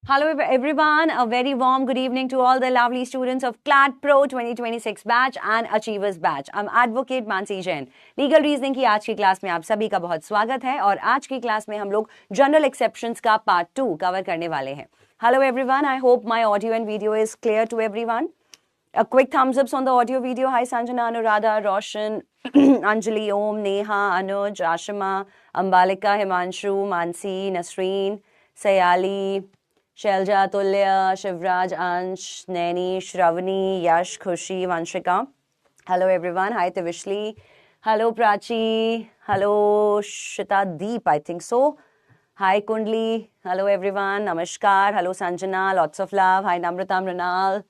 Hello everyone, a very warm good evening to all the lovely students of CLAT Pro 2026 batch and Achievers batch. I'm Advocate Mansi Jain. Legal Reasoning की आज की class में आप सभी का बहुत स्वागत है और आज की क्लास में हम लोग जनरल एक्सेप्शंस का पार्ट 2 कवर करने वाले हैं. Hello everyone, I hope my audio and video is clear to everyone. A quick thumbs ups on the audio video. Hi Sanjana, Anuradha, Roshan, Anjali, Om, Neha, Anuj, Ashima, Ambalika, Himanshu, Mansi, Nasreen, Sayali, Selja, तुल्य, शिवराज, अंश, Naini, Shravani, Yash, Khushi, Vanshika. Hello everyone. Hi तिविशली. Hello Prachi. Hello शितादीप, I think so. Hi कुंडली. Hello everyone. नमस्कार. Hello Sanjana. Lots of love. Hi Namrata, Mrinal,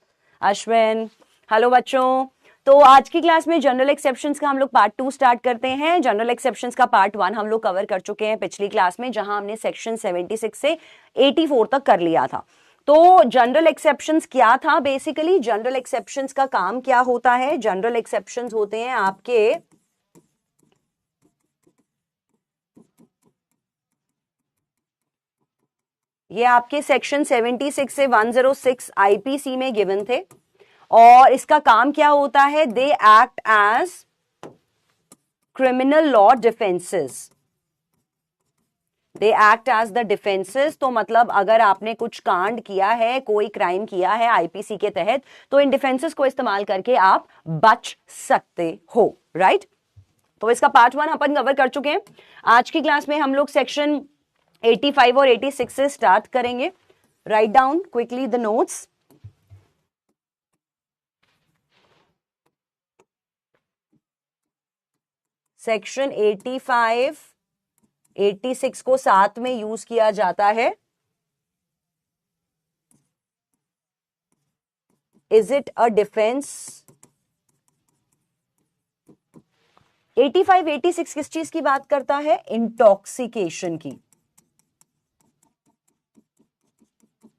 Ashwin. Hello बच्चों. तो आज की क्लास में जनरल एक्सेप्शंस का हम लोग पार्ट 2 स्टार्ट करते हैं. जनरल एक्सेप्शंस का पार्ट 1 हम लोग कवर कर चुके हैं पिछली क्लास में, जहां हमने सेक्शन 76 से 84 तक कर लिया था. तो जनरल एक्सेप्शंस क्या था? बेसिकली जनरल एक्सेप्शंस का काम क्या होता है? जनरल एक्सेप्शंस होते हैं आपके ये आपके सेक्शन 76 से 106 आईपीसी में गिवन थे और इसका काम क्या होता है? They act as criminal law defences. They act as the defences. तो मतलब अगर आपने कुछ कांड किया है, कोई क्राइम किया है आईपीसी के तहत, तो इन डिफेंसेस को इस्तेमाल करके आप बच सकते हो. राइट? तो इसका पार्ट 1 अपन कवर कर चुके हैं. आज की क्लास में हम लोग सेक्शन 85 और 86 से स्टार्ट करेंगे. Write down quickly the notes. Section 85, 86 को साथ में यूज किया जाता है. Is it a defence? 85, 86 किस चीज की बात करता है? इंटॉक्सिकेशन की.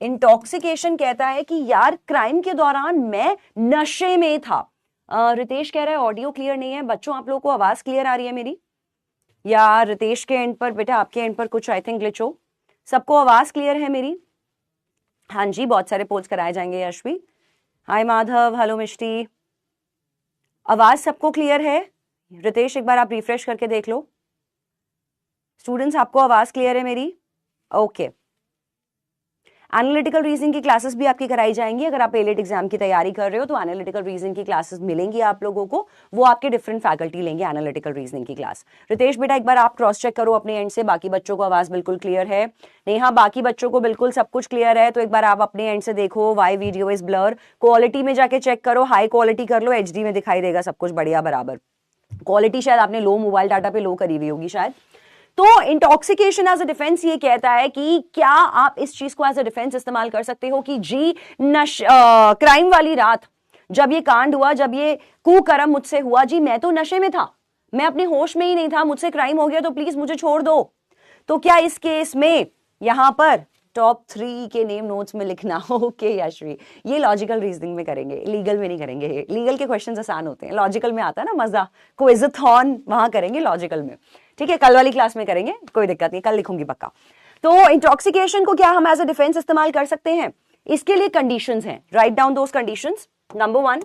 इंटॉक्सिकेशन कहता है कि यार क्राइम के दौरान मैं नशे में था. रितेश कह रहा है ऑडियो क्लियर नहीं है. बच्चों आप लोगों को आवाज क्लियर आ रही है मेरी? या रितेश के एंड पर, बेटा आपके एंड पर कुछ आई थिंक ग्लिच हो. सबको आवाज क्लियर है मेरी? हाँ जी, बहुत सारे पोल्स कराए जाएंगे. यशवी, हाय माधव, हेलो मिष्टी. आवाज सबको क्लियर है? रितेश एक बार आप रिफ्रेश करके देख लो. स्टूडेंट्स आपको आवाज क्लियर है मेरी? ओके. एनालिटिकल रीजनिंग की क्लासेस भी आपकी कराई जाएंगी. अगर आप एलेट एग्जाम की तैयारी कर रहे हो तो एनालिटिकल रीजनिंग की क्लासेस मिलेंगी आप लोगों को. वो आपके डिफरेंट फैकल्टी लेंगे एनालिटिकल रीजनिंग की क्लास. रितेश बेटा एक बार आप क्रॉस चेक करो अपने एंड से, बाकी बच्चों को आवाज बिल्कुल क्लियर है. नेहा, बाकी बच्चों को बिल्कुल सब कुछ क्लियर है. तो एक बार आप अपने एंड से देखो. Why video is blur. Quality में जाके चेक करो, हाई क्वालिटी कर लो, एचडी में दिखाई देगा सब कुछ बढ़िया बराबर. क्वालिटी शायद आपने लो मोबाइल डाटा पे लो करी हुई होगी शायद. तो इंटॉक्सिकेशन एज अ डिफेंस ये कहता है कि क्या आप इस चीज को एज अ डिफेंस इस्तेमाल कर सकते हो कि जी क्राइम वाली रात जब ये कांड हुआ, जब ये कुकर्म मुझसे हुआ, जी मैं तो नशे में था, मैं अपने होश में ही नहीं था, मुझसे क्राइम हो गया, तो प्लीज मुझे छोड़ दो. तो क्या इस केस में यहां पर टॉप 3 के नेम नोट्स में लिखना. ओके यशवी, ये लॉजिकल रीजनिंग में करेंगे, लीगल में नहीं करेंगे. लीगल के क्वेश्चंस आसान होते हैं, लॉजिकल में आता है ना मजा. क्विज़थॉन वहां करेंगे लॉजिकल में. ठीक है, कल वाली क्लास में करेंगे, कोई दिक्कत नहीं, कल लिखूंगी पक्का. तो इंटॉक्सिकेशन को क्या हम एज अ डिफेंस इस्तेमाल कर सकते हैं? इसके लिए कंडीशंस हैं. Write down those conditions. Number 1,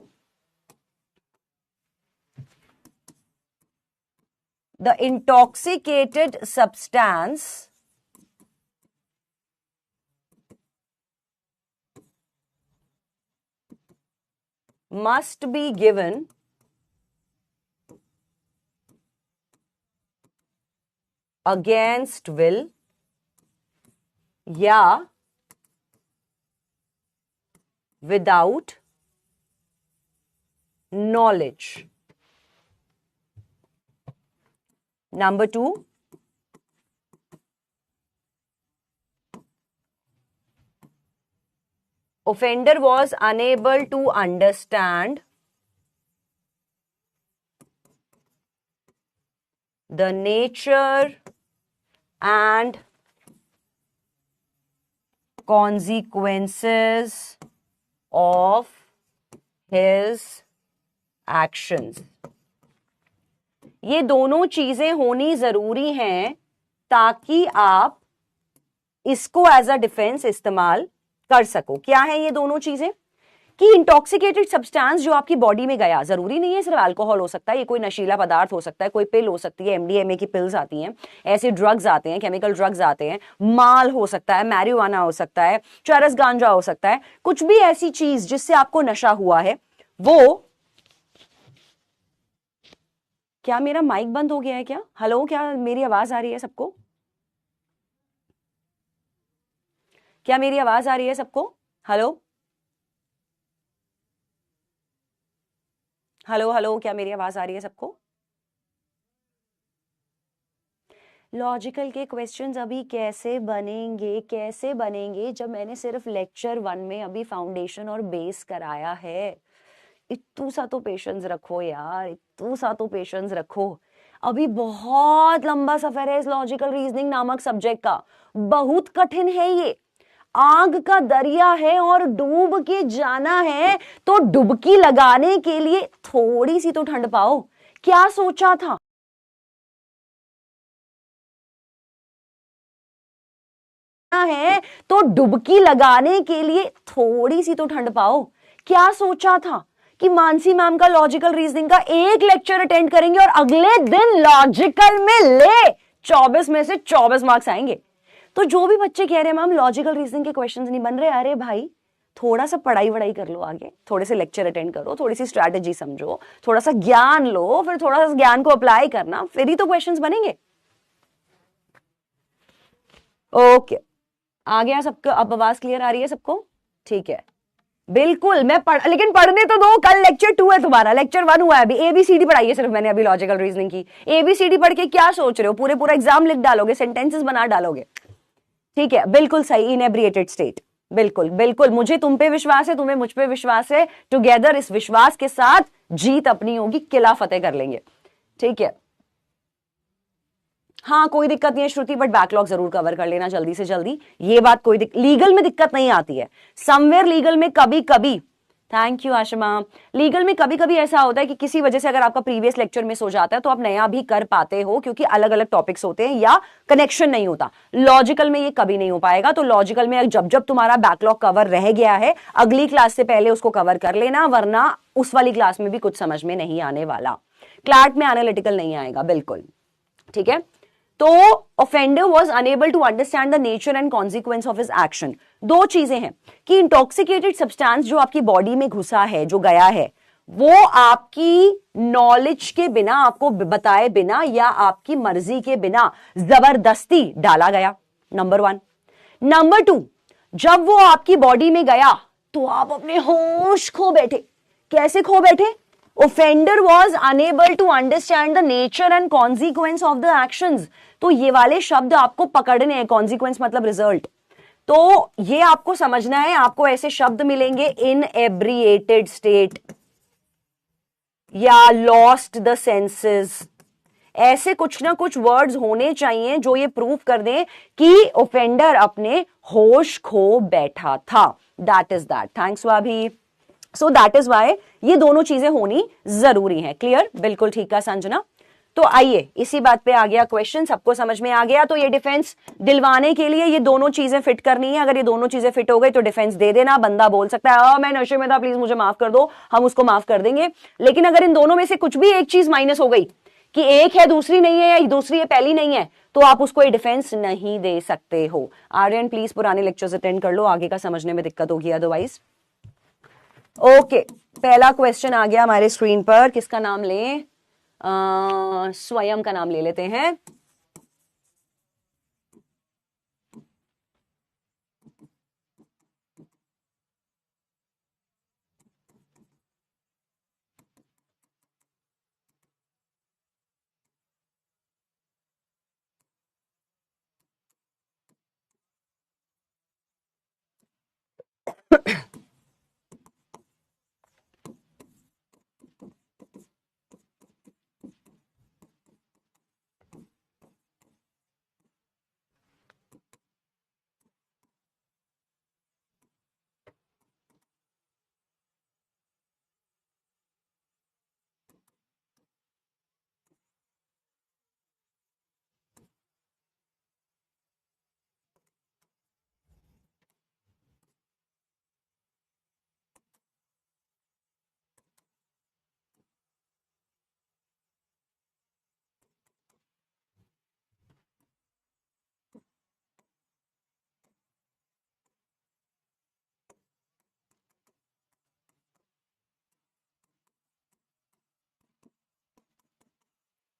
the intoxicated substance must be given against will या without knowledge. Number 2, offender was unable to understand the nature and consequences of his actions. ये दोनों चीजें होनी जरूरी हैं ताकि आप इसको एज अ डिफेंस इस्तेमाल कर सको। क्या है ये दोनों चीजें? कि इंटॉक्सिकेटेड सब्सटेंस जो आपकी बॉडी में गया, जरूरी नहीं है सिर्फ अल्कोहल हो सकता है, ये कोई नशीला पदार्थ हो सकता है, कोई पिल हो सकती है, एमडीएमए की पिल्स आती हैं, ऐसे ड्रग्स आते हैं, केमिकल ड्रग्स आते हैं, माल हो सकता है, मैरिजुआना हो सकता है, चरस गांजा हो सकता है, कुछ भी ऐसी चीज जिससे आपको नशा हुआ है वो। क्या मेरा माइक बंद हो गया है क्या? हेलो, क्या मेरी आवाज आ रही है सबको? क्या मेरी आवाज आ रही है सबको? हेलो हेलो हेलो, क्या मेरी आवाज आ रही है सबको? लॉजिकल के क्वेश्चंस अभी कैसे बनेंगे, कैसे बनेंगे जब मैंने सिर्फ लेक्चर 1 में अभी फाउंडेशन और बेस कराया है। इतू सा तो पेशेंस रखो यार, इतू सा तो पेशेंस रखो। अभी बहुत लंबा सफर है इस लॉजिकल रीजनिंग नामक सब्जेक्ट का, बहुत कठिन है ये, आग का दरिया है और डूब के जाना है। तो डुबकी लगाने के लिए थोड़ी सी तो ठंड पाओ। क्या सोचा था? है तो डुबकी लगाने के लिए थोड़ी सी तो ठंड पाओ। क्या सोचा था कि मानसी मैम का लॉजिकल रीजनिंग का एक लेक्चर अटेंड करेंगे और अगले दिन लॉजिकल में ले 24 में से 24 मार्क्स आएंगे। तो जो भी बच्चे कह रहे हैं मैम लॉजिकल रीजनिंग के क्वेश्चंस नहीं बन रहे, अरे भाई थोड़ा सा पढ़ाई वढ़ाई कर लो, आगे थोड़े से लेक्चर अटेंड करो, थोड़ी सी स्ट्रैटेजी समझो, थोड़ा सा ज्ञान लो, फिर थोड़ा सा ज्ञान को अप्लाई करना, फिर ही तो क्वेश्चंस बनेंगे। ओके, आ गया सबको? अब आवाज क्लियर आ रही है सबको? ठीक है, बिल्कुल। मैं लेकिन पढ़ने तो दो, कल लेक्चर 2 है तुम्हारा, लेक्चर 1 हुआ है अभी, एबीसीडी पढ़ाई है सिर्फ मैंने अभी लॉजिकल रीजनिंग की। एबीसीडी पढ़ के क्या सोच रहे हो? पूरे पूरा एग्जाम लिख डालोगे, सेंटेंसेस बना डालोगे। ठीक है, बिल्कुल सही, इनएब्रिएटेड स्टेट। बिल्कुल बिल्कुल, मुझे तुम पे विश्वास है, तुम्हें मुझ पे विश्वास है, टुगेदर इस विश्वास के साथ जीत अपनी होगी, किला फतेह कर लेंगे। ठीक है, हाँ कोई दिक्कत नहीं है श्रुति, बट बैकलॉग जरूर कवर कर लेना जल्दी से जल्दी, ये बात कोई लीगल में दिक्कत नहीं आती है। समवेयर लीगल में कभी कभी, थैंक यू आशमा, लीगल में कभी कभी ऐसा होता है कि किसी वजह से अगर आपका प्रीवियस लेक्चर मिस हो जाता है तो आप नया भी कर पाते हो, क्योंकि अलग अलग टॉपिक्स होते हैं या कनेक्शन नहीं होता। लॉजिकल में ये कभी नहीं हो पाएगा, तो लॉजिकल में जब जब तुम्हारा बैकलॉग कवर रह गया है अगली क्लास से पहले उसको कवर कर लेना, वरना उस वाली क्लास में भी कुछ समझ में नहीं आने वाला, क्लैट में एनालिटिकल नहीं आएगा। बिल्कुल ठीक है। तो offender was unable to understand the nature and consequence of his action. दो चीजें हैं कि इंटॉक्सिकेटेड सब्सटेंस जो आपकी बॉडी में घुसा है, जो गया है, वो आपकी नॉलेज के बिना, आपको बताए बिना या आपकी मर्जी के बिना जबरदस्ती डाला गया, नंबर 1। नंबर 2, जब वो आपकी बॉडी में गया तो आप अपने होश खो बैठे। कैसे खो बैठे? offender was unable to understand the nature and consequence of the actions। तो ये वाले शब्द आपको पकड़ने हैं, consequence मतलब रिजल्ट, तो ये आपको समझना है। आपको ऐसे शब्द मिलेंगे inebriated state या lost the senses, ऐसे कुछ ना कुछ वर्ड्स होने चाहिए जो ये प्रूव कर दें कि ऑफेंडर अपने होश खो बैठा था। That is that. थैंक्स वाभी। सो दैट इज वाई ये दोनों चीजें होनी जरूरी है। क्लियर? बिल्कुल ठीक है संजना। तो आइए, इसी बात पे आ गया क्वेश्चन, सबको समझ में आ गया। तो ये डिफेंस दिलवाने के लिए ये दोनों चीजें फिट करनी है। अगर ये दोनों चीजें फिट हो गई तो डिफेंस दे देना। बंदा बोल सकता है मैं नशे में था, प्लीज मुझे माफ कर दो, हम उसको माफ कर देंगे। लेकिन अगर इन दोनों में से कुछ भी एक चीज माइनस हो गई कि एक है दूसरी नहीं है, या दूसरी है पहली नहीं है, तो आप उसको ये डिफेंस नहीं दे सकते हो। आर्यन प्लीज पुराने लेक्चर्स अटेंड कर लो, आगे का समझने में दिक्कत होगी अदरवाइज। ओके, पहला क्वेश्चन आ गया हमारे स्क्रीन पर। किसका नाम लें? स्वयं का नाम ले लेते हैं।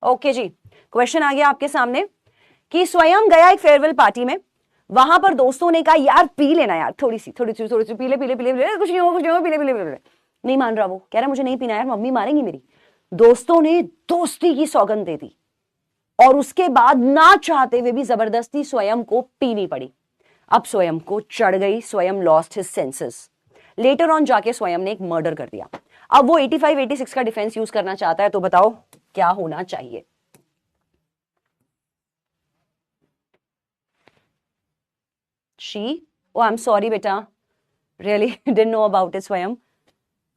ओके जी, क्वेश्चन आ गया आपके सामने कि स्वयं गया एक फेयरवेल पार्टी में, वहां पर दोस्तों ने कहा यार पी लेना यार, थोड़ी सी पीले पीले पीले पीले, कुछ नहीं होगा कुछ नहीं होगा, पीले पीले पीले। नहीं मान रहा, वो कह रहा मुझे नहीं पीना यार, मम्मी मारेंगी मेरी। दोस्तों ने दोस्ती की सौगंध दे दी और उसके बाद ना चाहते हुए भी जबरदस्ती स्वयं को पीनी पड़ी। अब स्वयं को चढ़ गई, स्वयं lost his senses. Later on जाके स्वयं ने एक मर्डर कर दिया। अब वो 85-86 का डिफेंस यूज करना चाहता है, तो बताओ क्या होना चाहिए? She, oh I am sorry बेटा, really didn't know about it Swayam.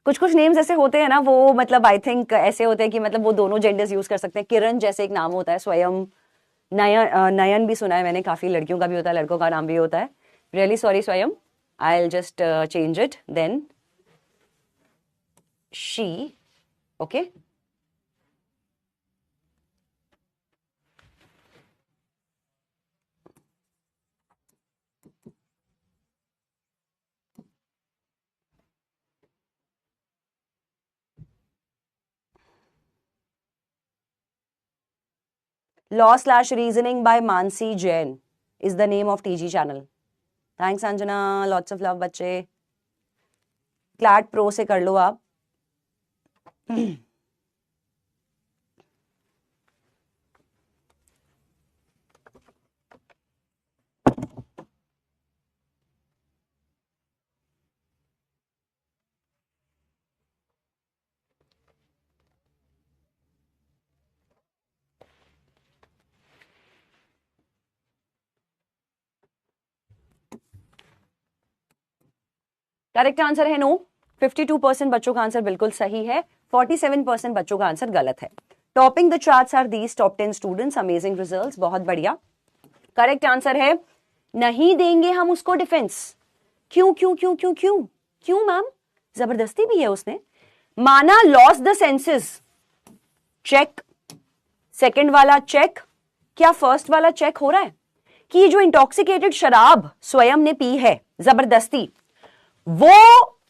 कुछ कुछ नेम्स ऐसे होते हैं ना, वो मतलब आई थिंक ऐसे होते हैं कि मतलब वो दोनों जेंडर्स यूज कर सकते हैं। किरण जैसे एक नाम होता है, स्वयं, नयन, नयन भी सुना है मैंने, काफी लड़कियों का भी होता है, लड़कों का नाम भी होता है। Really sorry Swayam, I will just change it then she. Okay, law/reasoning by Mansi Jain is the name of TG channel. Thanks Anjana, lots of love बच्चे। क्लैट प्रो से कर लो आप। करेक्ट आंसर है नो। 52% बच्चों का आंसर बिल्कुल सही है, 47% बच्चों का आंसर गलत है। Topping the charts are these top 10 students, amazing results, बहुत बढ़िया। करेक्ट आंसर है नहीं देंगे हम उसको डिफेंस। क्यों क्यों क्यों क्यों क्यों क्यों मैम? जबरदस्ती भी है उसने। माना loss the senses, check. Second वाला चेक, क्या फर्स्ट वाला चेक हो रहा है कि ये जो इंटॉक्सिकेटेड शराब स्वयं ने पी है जबरदस्ती, वो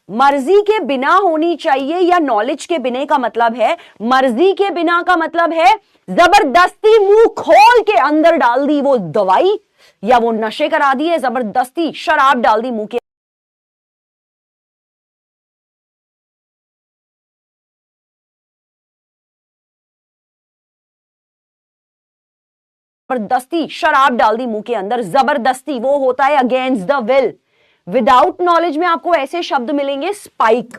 मर्जी के बिना होनी चाहिए या नॉलेज के बिना का मतलब है? मर्जी के बिना का मतलब है जबरदस्ती मुंह खोल के अंदर डाल दी वो दवाई, या वो नशे करा दिए, जबरदस्ती शराब डाल दी मुंह के, जबरदस्ती शराब डाल दी मुंह के अंदर, जबरदस्ती, वो होता है against the will. Without knowledge में आपको ऐसे शब्द मिलेंगे, स्पाइक।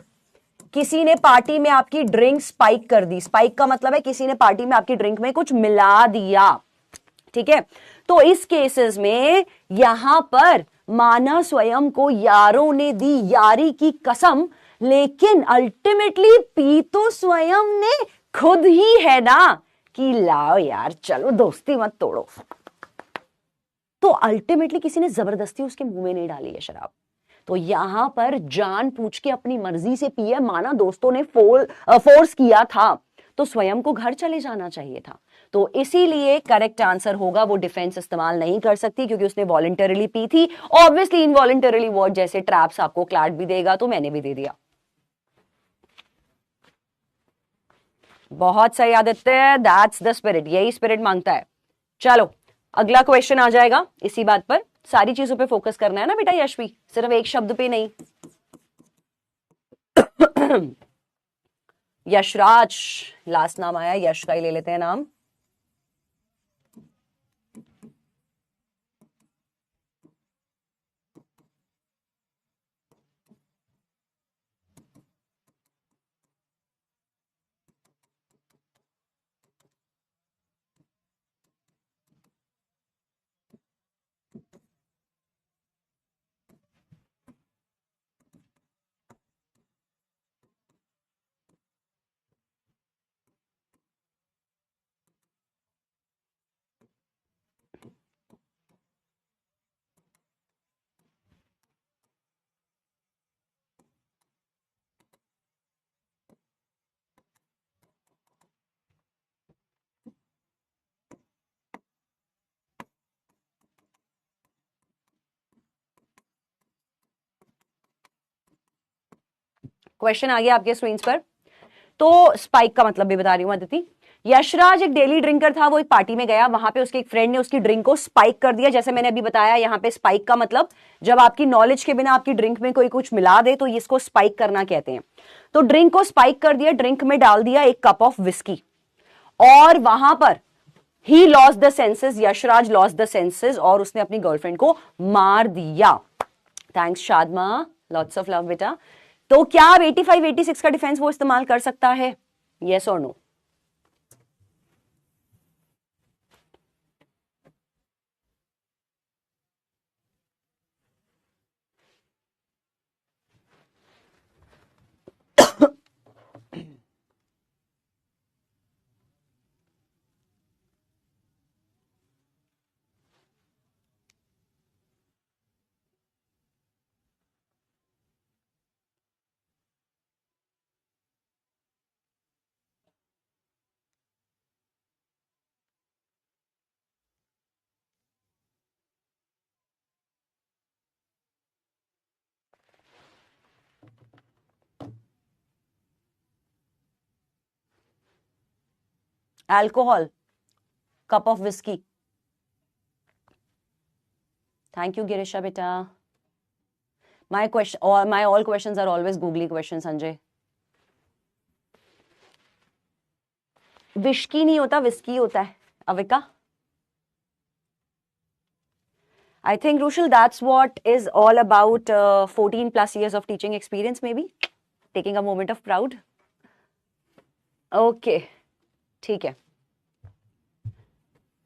किसी ने पार्टी में आपकी ड्रिंक स्पाइक कर दी। स्पाइक का मतलब है किसी ने पार्टी में आपकी ड्रिंक में कुछ मिला दिया, ठीक है। तो इस केसेस में यहां पर माना स्वयं को यारों ने दी यारी की कसम, लेकिन अल्टीमेटली पी तो स्वयं ने खुद ही है ना, कि लाओ यार चलो दोस्ती मत तोड़ो। तो अल्टीमेटली किसी ने जबरदस्ती उसके मुंह में नहीं डाली है शराब। तो यहां पर जान पूछ के अपनी मर्जी से पिए, माना दोस्तों ने फोर्स किया था, तो स्वयं को घर चले जाना चाहिए था। तो इसीलिए करेक्ट आंसर होगा वो डिफेंस इस्तेमाल नहीं कर सकती, क्योंकि उसने वॉलंटरीली पी थी। ऑब्वियसली इनवॉलंटरीली वर्ड जैसे ट्रैप्स आपको क्लैट भी देगा, तो मैंने भी दे दिया। बहुत सही आदित्य, दैट्स द स्पिरिट, यही स्पिरिट मांगता है। चलो अगला क्वेश्चन आ जाएगा इसी बात पर। सारी चीजों पे फोकस करना है ना बेटा यशवी, सिर्फ एक शब्द पे नहीं। यशराज लास्ट नाम आया, यश का ही ले लेते हैं नाम। क्वेश्चन आ गया आपके स्क्रीन पर। तो स्पाइक का मतलब भी बता रही हूं अदिति। यशराज एक डेली ड्रिंकर था, वो एक पार्टी में गया, वहां पे उसके एक फ्रेंड ने उसकी ड्रिंक को स्पाइक कर दिया। जैसे मैंने अभी बताया, यहाँ पे स्पाइक का मतलब जब आपकी नॉलेज के बिना आपकी ड्रिंक में कोई कुछ मिला दे तो इसको स्पाइक करना कहते हैं। तो ड्रिंक को स्पाइक कर दिया, ड्रिंक में डाल दिया एक कप ऑफ विस्की, और वहां पर ही lost the senses, Yashraj lost the senses, और उसने अपनी गर्लफ्रेंड को मार दिया। Thanks Shadma, lots of love बेटा। तो क्या अब 85 86 का डिफेंस वो इस्तेमाल कर सकता है, यस और no? Alcohol, cup of whisky. Thank you Girisha बेटा। माय क्वेश्चन और my all questions are always googly question Sanjay. Whisky नहीं होता, विस्की होता है Avika. I think Rushil, that's what is all about 14 plus years of teaching experience, maybe taking a moment of proud. Okay, ठीक है।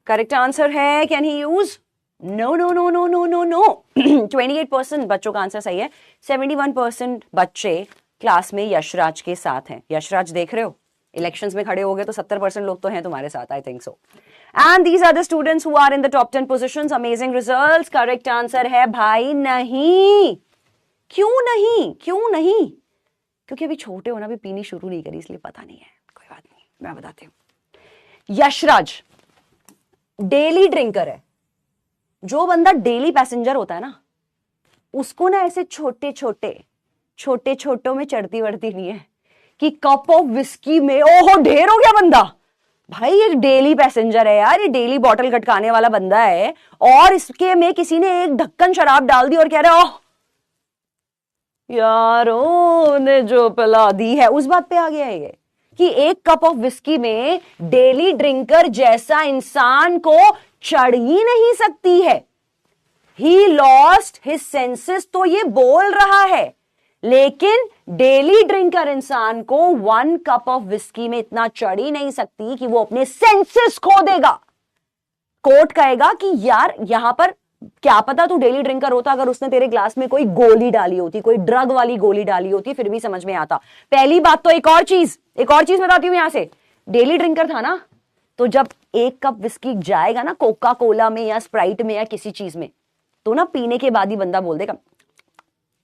Correct answer है can he use? No no no no no no no. 28% बच्चों का answer सही है। 71% बच्चे class में यशराज के साथ हैं। यशराज देख रहे हो, इलेक्शंस में खड़े हो गए तो 70% लोग तो हैं तुम्हारे साथ, I think so. And these are the students who are in the top 10 positions. Amazing results. Correct answer है भाई नहीं। क्यों नहीं? क्यों नहीं? क्योंकि अभी छोटे हो ना, अभी पीनी शुरू नहीं करी, इसलिए पता नहीं है। कोई बात नहीं, मैं बताती हूँ। यशराज डेली ड्रिंकर है। जो बंदा डेली पैसेंजर होता है ना, उसको ना ऐसे छोटे छोटों में चढ़ती वढ़ती नहीं है कि कप ऑफ विस्की में ओहो ढेर हो गया बंदा। भाई ये डेली पैसेंजर है यार, ये डेली बॉटल खटकाने वाला बंदा है, और इसके में किसी ने एक ढक्कन शराब डाल दी और कह रहा ओह यार ने जो पिला दी है, उस बात पे आ गया है ये कि एक कप ऑफ विस्की में डेली ड्रिंकर जैसा इंसान को चढ़ ही नहीं सकती है। ही लॉस्ट हिज सेंसेस तो ये बोल रहा है, लेकिन डेली ड्रिंकर इंसान को 1 कप ऑफ विस्की में इतना चढ़ ही नहीं सकती कि वो अपने सेंसेस खो देगा। कोर्ट कहेगा कि यार यहां पर क्या पता तू डेली ड्रिंकर होता, अगर उसने तेरे ग्लास में कोई गोली डाली होती, कोई ड्रग वाली गोली डाली होती, फिर भी समझ में आता। पहली बात तो एक और चीज बताती हूं यहां से। डेली ड्रिंकर था ना, तो जब 1 कप विस्की जाएगा ना कोका कोला में या स्प्राइट में या किसी चीज में, तो ना पीने के बाद ही बंदा बोल देगा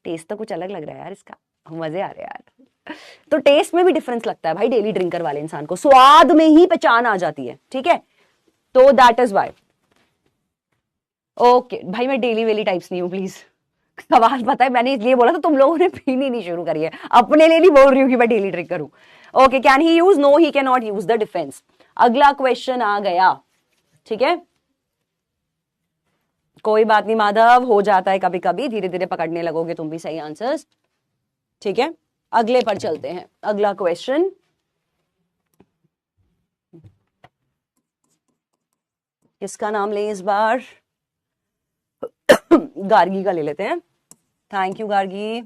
टेस्ट तो कुछ अलग लग रहा है यार इसका, मजे आ रहे हैं यार। तो टेस्ट में भी डिफरेंस लगता है भाई डेली ड्रिंकर वाले इंसान को, स्वाद में ही पहचान आ जाती है, ठीक है? तो दैट इज वाई। ओके भाई, मैं डेली वेली टाइप्स नहीं हूं प्लीज। सवाल पता है, मैंने इसलिए बोला तो तुम लोगों ने पीनी नहीं शुरू करी है, अपने लिए नहीं बोल रही हूं कि मैं डेली ड्रिंकर हूं। Okay, can he use? No he can not use the defence. अगला क्वेश्चन आ गया, ठीक है? कोई बात नहीं माधव, हो जाता है कभी कभी, धीरे धीरे पकड़ने लगोगे तुम भी सही आंसर्स, ठीक है? अगले पर चलते हैं। अगला क्वेश्चन, किसका नाम लें इस बार? गार्गी का ले लेते हैं। Thank you Gargi.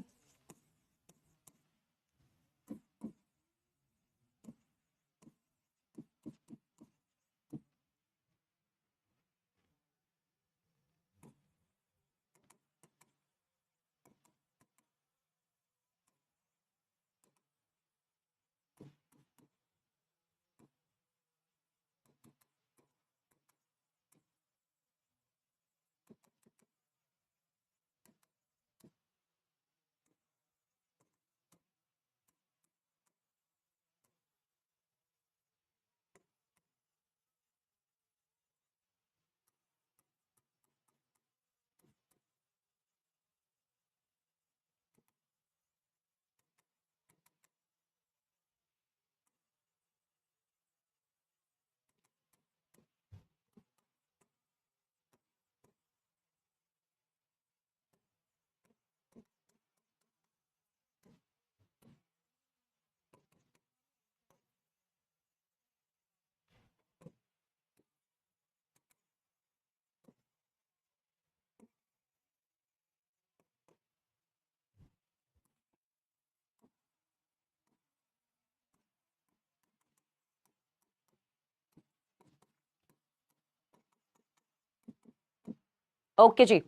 ओके जी,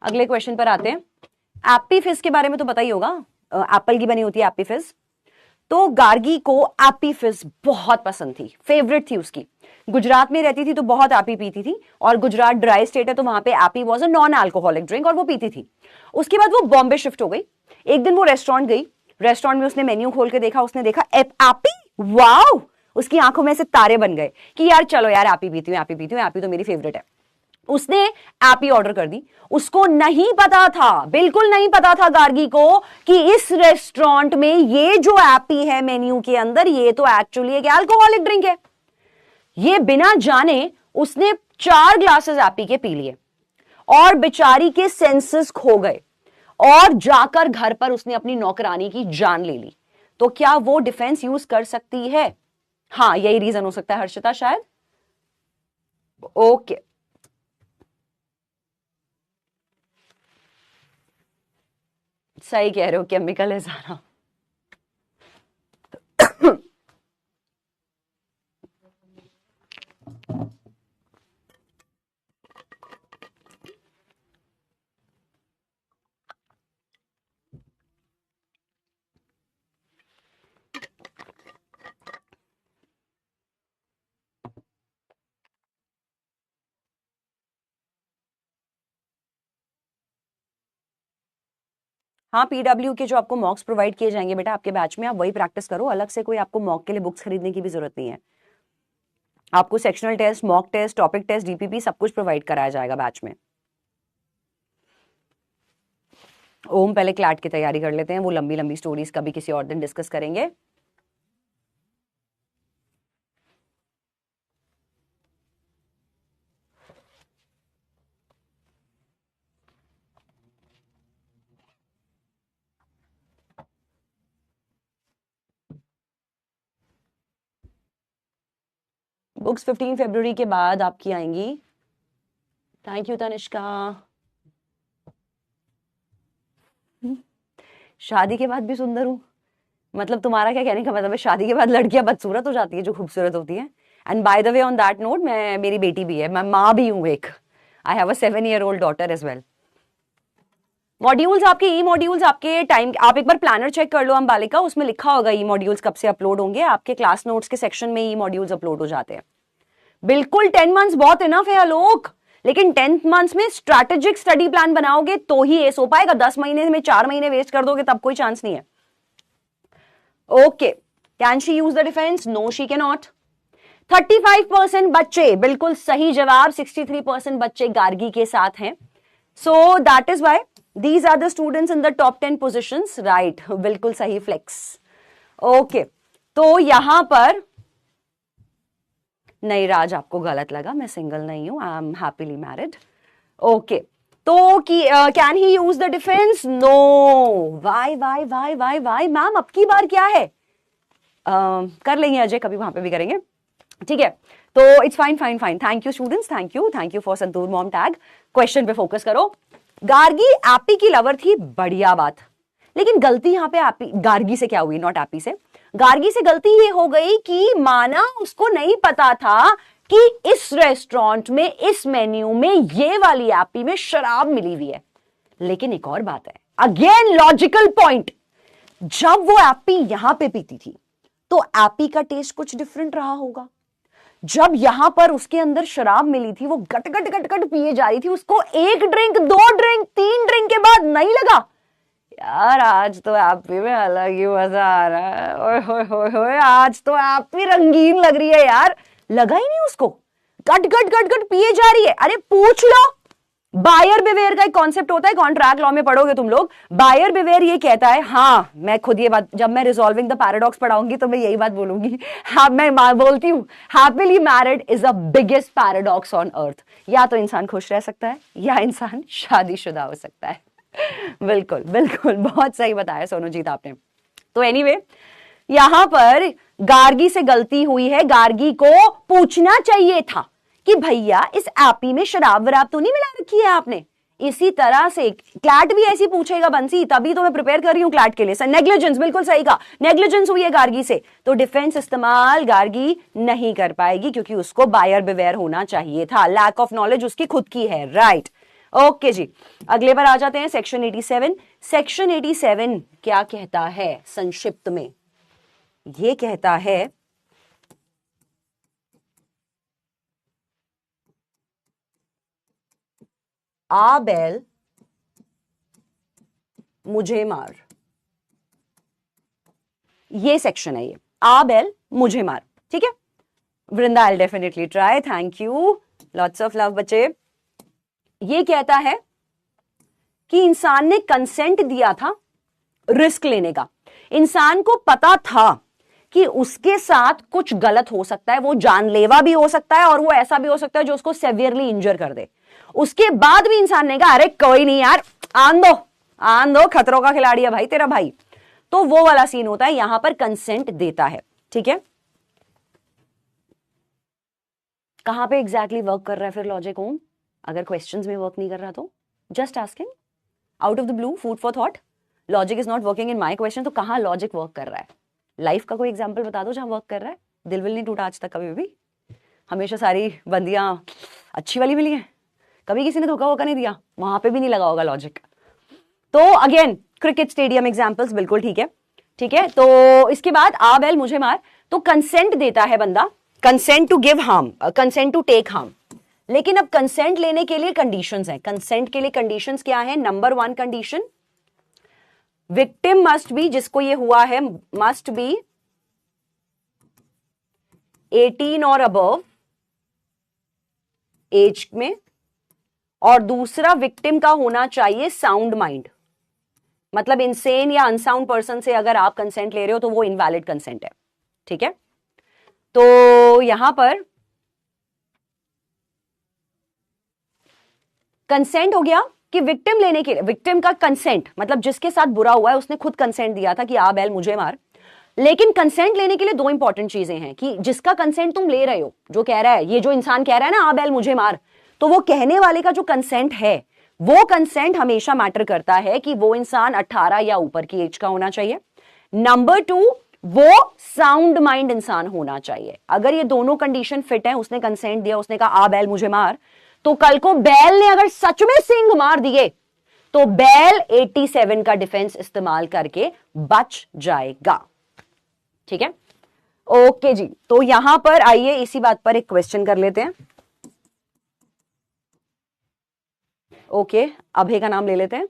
अगले क्वेश्चन पर आते हैं। एप्पी फिज के बारे में तो पता ही होगा, एप्पल की बनी होती है एप्पी फिज। तो गार्गी को एप्पी फिज बहुत पसंद थी, फेवरेट थी उसकी। गुजरात में रहती थी तो बहुत एप्पी पीती थी, और गुजरात ड्राई स्टेट है तो वहां पे Appy was a non alcoholic drink और वो पीती थी। उसके बाद वो बॉम्बे शिफ्ट हो गई। एक दिन वो रेस्टोरेंट गई, रेस्टोरेंट में उसने मेन्यू खोल के देखा, उसने देखा एप्पी, वाओ, उसकी आंखों में से तारे बन गए कि यार चलो यार एप्पी पीती हूँ, एप्पी पीती हूँ, एप्पी तो मेरी फेवरेट है। उसने एप्पी ऑर्डर कर दी। उसको नहीं पता था, बिल्कुल नहीं पता था गार्गी को कि इस रेस्टोरेंट में ये जो एप्पी है मेन्यू के अंदर, ये तो एक्चुअली एक अल्कोहलिक ड्रिंक है। ये बिना जाने उसने 4 ग्लासेस एप्पी के पी लिए और बेचारी के सेंसेस खो गए, और जाकर घर पर उसने अपनी नौकरानी की जान ले ली। तो क्या वो डिफेंस यूज कर सकती है? हाँ, यही रीजन हो सकता है हर्षिता शायद। ओके, सही कह रहे हो, केमिकल है सारा। हाँ, पीडब्ल्यू के जो आपको मॉक्स प्रोवाइड किए जाएंगे बेटा आपके बैच में, आप वही प्रैक्टिस करो। अलग से कोई आपको मॉक के लिए बुक्स खरीदने की भी जरूरत नहीं है। आपको sectional test, mock test, topic test, DPP सब कुछ प्रोवाइड कराया जाएगा बैच में। ओम, पहले क्लैट की तैयारी कर लेते हैं, वो लंबी लंबी स्टोरीज कभी किसी और दिन डिस्कस करेंगे। बुक्स 15 फरवरी के बाद आपकी आएंगी। Thank you Tanishka. शादी के बाद भी सुंदर हूं, मतलब तुम्हारा क्या कहने का मतलब है? शादी के बाद लड़कियां बदसूरत हो जाती है जो खूबसूरत होती है। And by the way on that note, मैं, मेरी बेटी भी है, मैं माँ भी हूं एक। I have a 7-year-old daughter as well. Modules आपके, ई मॉड्यूल्स आपके टाइम, आप एक बार प्लानर चेक कर लो अंबालिका, उसमें लिखा होगा ई मॉड्यूल्स कब से अपलोड होंगे। आपके क्लास नोट्स के सेक्शन में ई मॉड्यूल्स अपलोड हो जाते हैं। बिल्कुल 10 मंथ्स बहुत इनफ है आलोक, लेकिन 10 मंथ्स में स्ट्रैटेजिक स्टडी प्लान बनाओगे तो ही एस हो पाएगा। 10 महीने में 4 महीने वेस्ट कर दोगे तब कोई चांस नहीं है। Okay, can she use the defence? No, she can not. 35% बच्चे, बिल्कुल सही जवाब, 63% बच्चे गार्गी के साथ हैं। So that is why these are the students in the top 10 positions, right, बिल्कुल सही फ्लेक्स। ओके, तो यहां पर नहीं राज, आपको गलत लगा, मैं सिंगल नहीं हूं, I am happily married. Okay, तो can he use the defence? No. Why why why why why ma'am, अब की बार क्या है? कर लेंगे अजय, कभी वहां पे भी करेंगे, ठीक है। तो it's fine fine fine, thank you students, thank you for santoor mom tag. Question पे फोकस करो। गार्गी एप्पी की लवर थी, बढ़िया बात, लेकिन गलती यहां पे एप्पी, गार्गी से क्या हुई, नॉट एप्पी से। गार्गी से गलती ये हो गई कि माना उसको नहीं पता था कि इस रेस्टोरेंट में, इस मेन्यू में, ये वाली एप्पी में शराब मिली हुई है। लेकिन एक और बात है, अगेन लॉजिकल पॉइंट, जब वो एप्पी यहां पे पीती थी तो एप्पी का टेस्ट कुछ डिफरेंट रहा होगा। जब यहां पर उसके अंदर शराब मिली थी, वो गट गट गट गट पिए जा रही थी, उसको 1 ड्रिंक, 2 ड्रिंक, 3 ड्रिंक के बाद नहीं लगा यार आज तो एप्पी में अलग ही मजा आ रहा है, ओए होए होए होए, आज तो एप्पी रंगीन लग रही है यार। लगा ही नहीं उसको, गट गट गट गट पिए जा रही है। अरे पूछ लो, बायर बिवेयर का एक कॉन्सेप्ट होता है, कॉन्ट्रैक्ट लॉ में पढ़ोगे तुम लोग। बायर बिवेयर ये कहता है, हाँ मैं खुद ये बात, जब मैं रिजॉल्विंग द पैराडॉक्स पढ़ाऊंगी तो मैं यही बात बोलूंगी। हाँ, मैं बोलती हूँ, happily married is the biggest paradox on earth. या तो इंसान खुश रह सकता है या इंसान शादीशुदा हो सकता है। बिल्कुल बिल्कुल, बहुत सही बताया सोनूजीत आपने। तो एनीवे, यहां पर गार्गी से गलती हुई है। गार्गी को पूछना चाहिए था कि भैया इस एप्पी में शराब वराब तो नहीं मिला रखी है आपने। इसी तरह से क्लैट भी ऐसी पूछेगा बंसी, तभी तो मैं प्रिपेयर कर रही हूं क्लैट के लिए। नेग्लिजेंस, बिल्कुल सही कहा, नेग्लिजेंस हुई है गार्गी से, तो डिफेंस इस्तेमाल गार्गी नहीं कर पाएगी क्योंकि उसको बायर बिवेयर होना चाहिए था। लैक ऑफ नॉलेज उसकी खुद की है, राइट। ओके जी, अगले पर आ जाते हैं सेक्शन 87। सेक्शन 87 क्या कहता है संक्षिप्त में? ये कहता है आ बैल मुझे मार। ये सेक्शन है, ये आ बैल मुझे मार, ठीक है। Vrinda, I definitely try, thank you, lots of love बच्चे। ये कहता है कि इंसान ने कंसेंट दिया था रिस्क लेने का। इंसान को पता था कि उसके साथ कुछ गलत हो सकता है, वो जानलेवा भी हो सकता है और वो ऐसा भी हो सकता है जो उसको सेवियरली इंजर कर दे। उसके बाद भी इंसान ने कहा अरे कोई नहीं यार, आन दो, खतरों का खिलाड़ी है भाई तेरा भाई। तो वो वाला सीन होता है, यहां पर कंसेंट देता है, ठीक है। कहां पे एग्जैक्टली वर्क कर रहा है फिर लॉजिक ओम? अगर क्वेश्चंस में वर्क नहीं कर रहा तो just asking out of the blue, food for thought. Logic is not working in my question, तो कहां लॉजिक वर्क कर रहा है? लाइफ का कोई एग्जांपल बता दो जहां वर्क कर रहा है। दिल विल नहीं टूटा आज तक कभी भी? हमेशा सारी बंदियां अच्छी वाली मिली हैं, कभी किसी ने धोखा वोखा नहीं दिया, वहां पे भी नहीं लगा होगा लॉजिक। तो अगेन क्रिकेट स्टेडियम एग्जांपल्स बिल्कुल ठीक है, ठीक है। तो इसके बाद आ बैल मुझे मार, तो कंसेंट देता है बंदा, consent to give harm, consent to take harm. लेकिन अब कंसेंट लेने के लिए कंडीशंस हैं। कंसेंट के लिए कंडीशंस क्या है? Number 1 condition, victim must be, जिसको ये हुआ है मस्ट बी 18 और अबव एज में, और दूसरा विक्टिम का होना चाहिए साउंड माइंड। मतलब इनसेन या अनसाउंड पर्सन से अगर आप कंसेंट ले रहे हो तो वो इनवैलिड कंसेंट है, ठीक है। तो यहां पर कंसेंट हो गया कि विक्टिम लेने के लिए, विक्टिम का कंसेंट मतलब जिसके साथ बुरा हुआ है उसने खुद कंसेंट दिया था कि आ बैल मुझे मार। लेकिन कंसेंट लेने के लिए 2 इंपॉर्टेंट चीजें हैं कि जिसका कंसेंट तुम ले रहे हो, जो कह रहा है, ये जो इंसान कह रहा है ना आ बैल मुझे मार, तो वो कहने वाले का जो कंसेंट है, वो कंसेंट हमेशा मैटर करता है कि वो इंसान 18 या ऊपर की एज का होना चाहिए। नंबर 2, वो साउंड माइंड इंसान होना चाहिए। अगर ये दोनों कंडीशन फिट है, उसने कंसेंट दिया, उसने कहा आ बैल मुझे मार, तो कल को बैल ने अगर सच में सिंग मार दिए तो बैल 87 का डिफेंस इस्तेमाल करके बच जाएगा, ठीक है। ओके जी, तो यहां पर आइए इसी बात पर एक क्वेश्चन कर लेते हैं। ओके, अभय का नाम ले लेते हैं।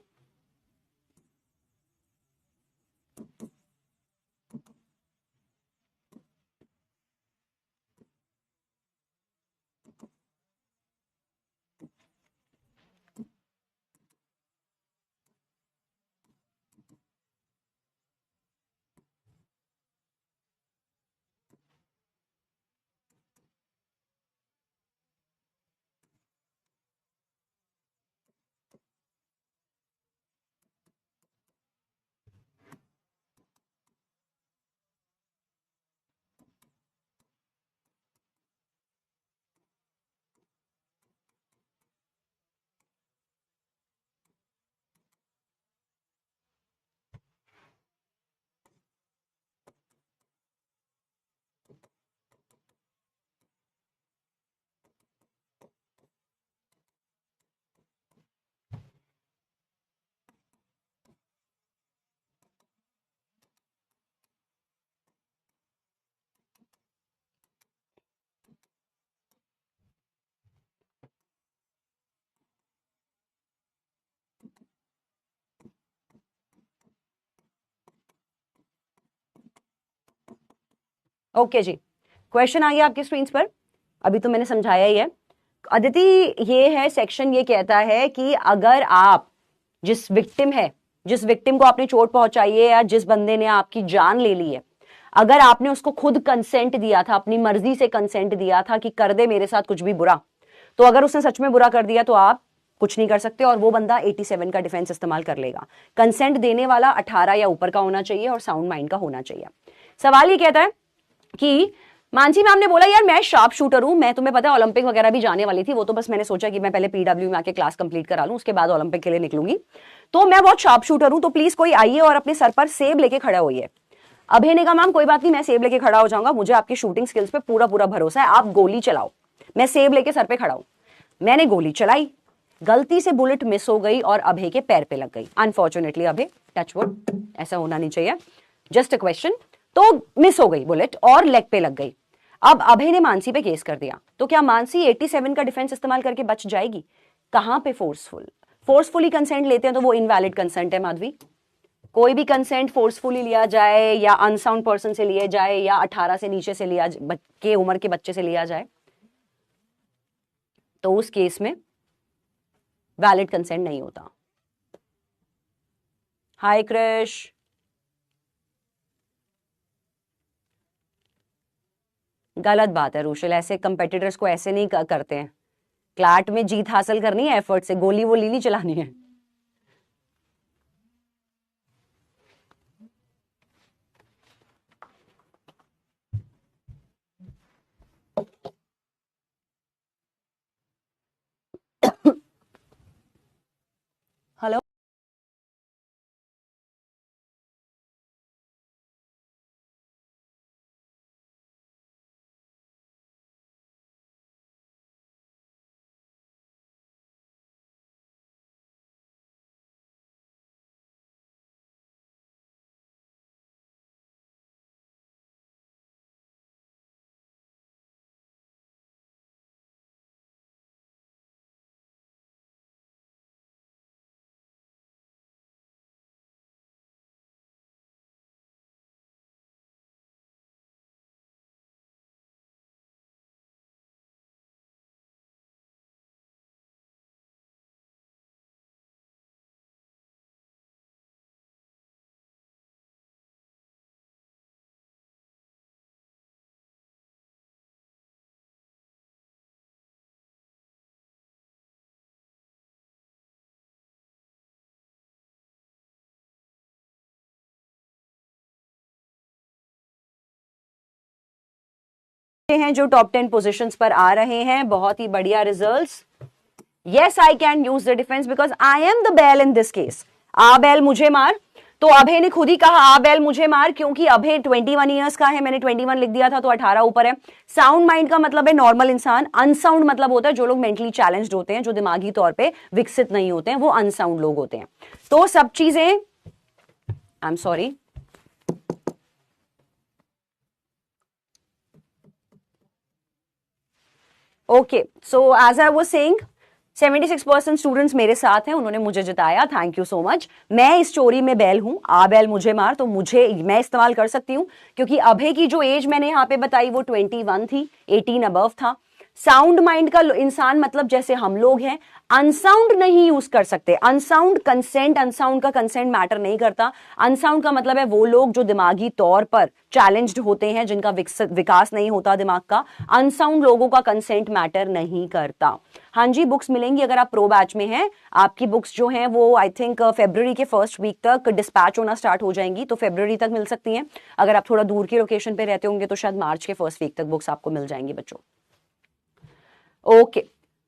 ओके जी, क्वेश्चन आ गया आपकी स्क्रीन पर, अभी तो मैंने समझाया ही है। अदिति, ये है सेक्शन, ये कहता है कि अगर आप जिस विक्टिम को आपने चोट पहुंचाई है या जिस बंदे ने आपकी जान ले ली है, अगर आपने उसको खुद कंसेंट दिया था, अपनी मर्जी से कंसेंट दिया था कि कर दे मेरे साथ कुछ भी बुरा, तो अगर उसने सच में बुरा कर दिया तो आप कुछ नहीं कर सकते और वो बंदा 87 का डिफेंस इस्तेमाल कर लेगा। कंसेंट देने वाला 18 या ऊपर का होना चाहिए और साउंड माइंड का होना चाहिए। सवाल ये कहता है कि मानसी मैम ने बोला यार मैं शार्प शूटर हूं, मैं तुम्हें पता है ओलंपिक वगैरह भी जाने वाली थी, वो तो बस मैंने सोचा कि मैं पहले पीडब्ल्यू में आके क्लास कंप्लीट करा लूं, उसके बाद ओलंपिक के लिए निकलूंगी, तो मैं बहुत शार्प शूटर हूं, तो प्लीज कोई आइए और अपने सर पर सेब लेके खड़ा होइए। अभय ने कहा मैम कोई बात नहीं, मैं सेब लेके खड़ा हो जाऊंगा, मुझे आपकी शूटिंग स्किल्स पे पूरा पूरा भरोसा है, आप गोली चलाओ, मैं सेब लेके सर पे खड़ा हूं। मैंने गोली चलाई, गलती से बुलेट मिस हो गई और अभय के पैर पे लग गई। अनफॉर्चुनेटली अभय, टचवुड, ऐसा होना नहीं चाहिए, जस्ट अ क्वेश्चन। तो मिस हो गई बुलेट और लेग पे लग गई। अब अभय ने मानसी पे केस कर दिया, तो क्या मानसी 87 का डिफेंस इस्तेमाल करके बच जाएगी? कहां पे फोर्सफुली कंसेंट लेते हैं तो वो इनवैलिड कंसेंट है माधवी। कोई भी कंसेंट फोर्सफुली लिया जाए या अनसाउंड पर्सन से लिया जाए या 18 से नीचे से लिया के उम्र के बच्चे से लिया जाए, तो उस केस में वैलिड कंसेंट नहीं होता। हाय कृष, गलत बात है रुशल, ऐसे कंपेटिटर्स को ऐसे नहीं करते हैं। क्लैट में जीत हासिल करनी है एफर्ट से, गोली वोली नहीं चलानी है। हेलो, हैं जो टॉप 10 पोजीशंस पर आ रहे हैं, बहुत ही बढ़िया results. Yes, I can use the defence because I am the बैल इन दिस केस। आ बैल मुझे मार, तो अभय ने खुद ही कहा आ बैल मुझे मार, क्योंकि अभय 21 ईयर्स का है, मैंने 21 लिख दिया था तो 18 ऊपर है। साउंड माइंड का मतलब है नॉर्मल इंसान, अनसाउंड मतलब होता है जो लोग मेंटली चैलेंज्ड होते हैं, जो दिमागी तौर पे विकसित नहीं होते हैं, वो अनसाउंड लोग होते हैं। तो सब चीजें, I am sorry, okay, so as I was saying 76% students मेरे साथ हैं, उन्होंने मुझे जिताया, थैंक यू सो मच। मैं इस स्टोरी में बैल हूं, आ बैल मुझे मार, तो मैं इस्तेमाल कर सकती हूं, क्योंकि अभय की जो एज मैंने यहां पे बताई वो 21 थी, 18 अबव था। साउंड माइंड का इंसान मतलब जैसे हम लोग हैं, अनसाउंड नहीं यूज कर सकते। अनसाउंड का कंसेंट मैटर नहीं करता। अनसाउंड का मतलब है वो लोग जो दिमागी तौर पर चैलेंज्ड होते हैं, जिनका विकास नहीं होता दिमाग का। अनसाउंड लोगों का कंसेंट मैटर नहीं करता। हाँ जी, बुक्स मिलेंगी अगर आप प्रो बैच में हैं। आपकी बुक्स जो हैं वो आई थिंक फरवरी के फर्स्ट वीक तक डिस्पैच होना स्टार्ट हो जाएंगी, तो फरवरी तक मिल सकती हैं। अगर आप थोड़ा दूर की लोकेशन पे रहते होंगे तो शायद मार्च के फर्स्ट वीक तक बुक्स आपको मिल जाएंगी बच्चों। ओके,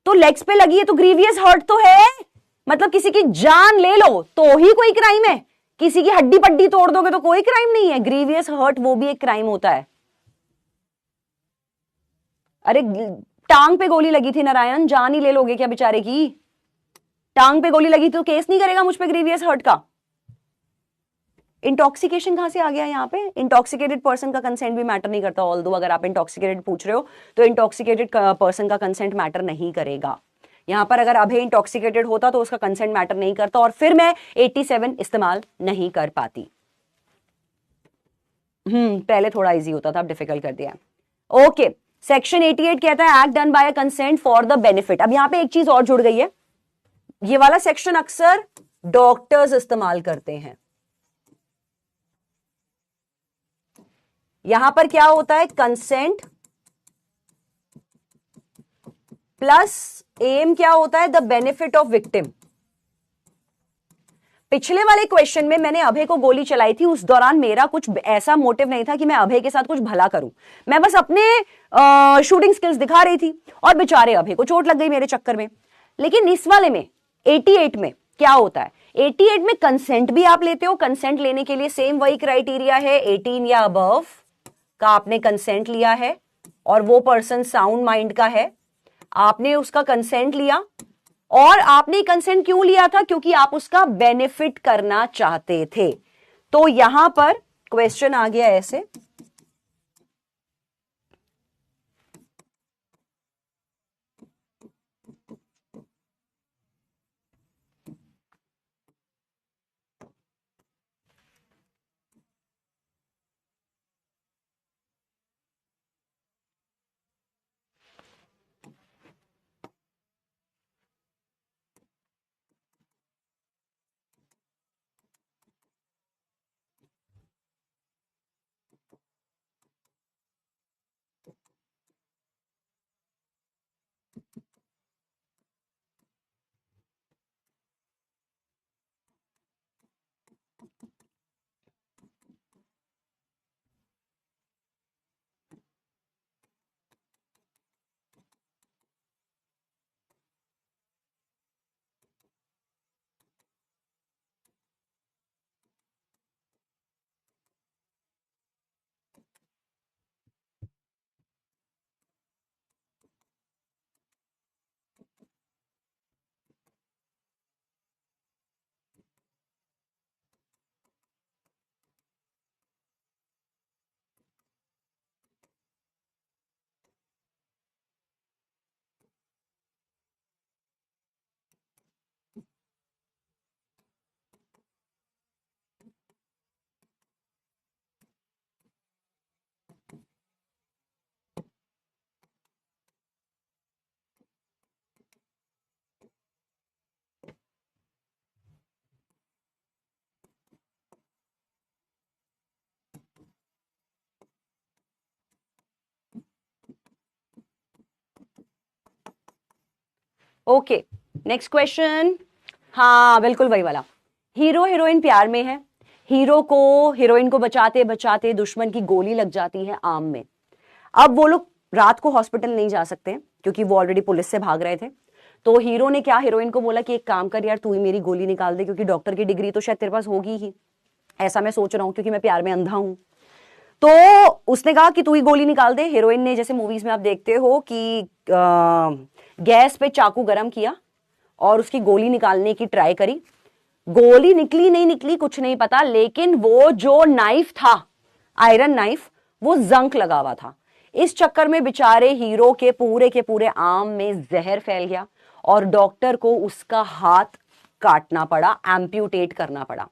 तो लेग्स पे लगी है तो ग्रीवियस हर्ट तो है, मतलब किसी की जान ले लो तो ही कोई क्राइम है। किसी की हड्डी पड्डी तोड़ दोगे तो कोई क्राइम नहीं है। ग्रीवियस हर्ट वो भी एक क्राइम होता है। अरे टांग पे गोली लगी थी नारायण, जान ही ले लोगे क्या बेचारे की? टांग पे गोली लगी तो केस नहीं करेगा मुझ पे ग्रीवियस हर्ट का? इंटॉक्सिकेशन कहां से आ गया यहाँ पे? इंटॉक्सिकेटेड पर्सन का कंसेंट भी मैटर नहीं करता। ऑल्दो अगर आप इंटॉक्सिकेटेड पूछ रहे हो तो इंटॉक्सिकेटेड पर्सन का कंसेंट मैटर नहीं करेगा। यहां पर अगर अभय इंटॉक्सिकेटेड होता तो उसका कंसेंट मैटर नहीं करता और फिर मैं 87 इस्तेमाल नहीं कर पाती। पहले थोड़ा इजी होता था, अब डिफिकल्ट कर दिया। ओके, सेक्शन 88 कहता है act done by a consent for the benefit. अब यहां पे एक चीज और जुड़ गई है, ये वाला सेक्शन अक्सर डॉक्टर्स इस्तेमाल करते हैं। यहां पर क्या होता है, कंसेंट प्लस एम क्या होता है, द बेनिफिट ऑफ विक्टिम। पिछले वाले क्वेश्चन में मैंने अभय को गोली चलाई थी, उस दौरान मेरा कुछ ऐसा मोटिव नहीं था कि मैं अभय के साथ कुछ भला करूं। मैं बस अपने शूटिंग स्किल्स दिखा रही थी और बेचारे अभय को चोट लग गई मेरे चक्कर में। लेकिन इस वाले में 88 में क्या होता है, 88 में कंसेंट भी आप लेते हो। कंसेंट लेने के लिए सेम वही क्राइटेरिया है, 18 या अबव का आपने कंसेंट लिया है और वो पर्सन साउंड माइंड का है, आपने उसका कंसेंट लिया और आपने कंसेंट क्यों लिया था? क्योंकि आप उसका बेनिफिट करना चाहते थे। तो यहां पर क्वेश्चन आ गया ऐसे, ओके नेक्स्ट क्वेश्चन। हाँ बिल्कुल वही वाला, हीरो हीरोइन प्यार में है, हीरो को हीरोइन को बचाते बचाते दुश्मन की गोली लग जाती है आर्म में। अब वो लोग रात को हॉस्पिटल नहीं जा सकते क्योंकि वो ऑलरेडी पुलिस से भाग रहे थे। तो हीरो ने क्या हीरोइन को बोला कि एक काम कर यार, तू ही मेरी गोली निकाल दे, क्योंकि डॉक्टर की डिग्री तो शायद तेरे पास होगी ही, ऐसा मैं सोच रहा हूं क्योंकि मैं प्यार में अंधा हूं। तो उसने कहा कि तू ही गोली निकाल दे। हीरोइन ने, जैसे मूवीज में आप देखते हो कि गैस पे चाकू गरम किया और उसकी गोली निकालने की ट्राई करी। गोली निकली नहीं निकली कुछ नहीं पता, लेकिन वो जो नाइफ था, आयरन नाइफ, वो जंक लगा हुआ था। इस चक्कर में बेचारे हीरो के पूरे आर्म में जहर फैल गया और डॉक्टर को उसका हाथ काटना पड़ा, एम्प्यूटेट करना पड़ा।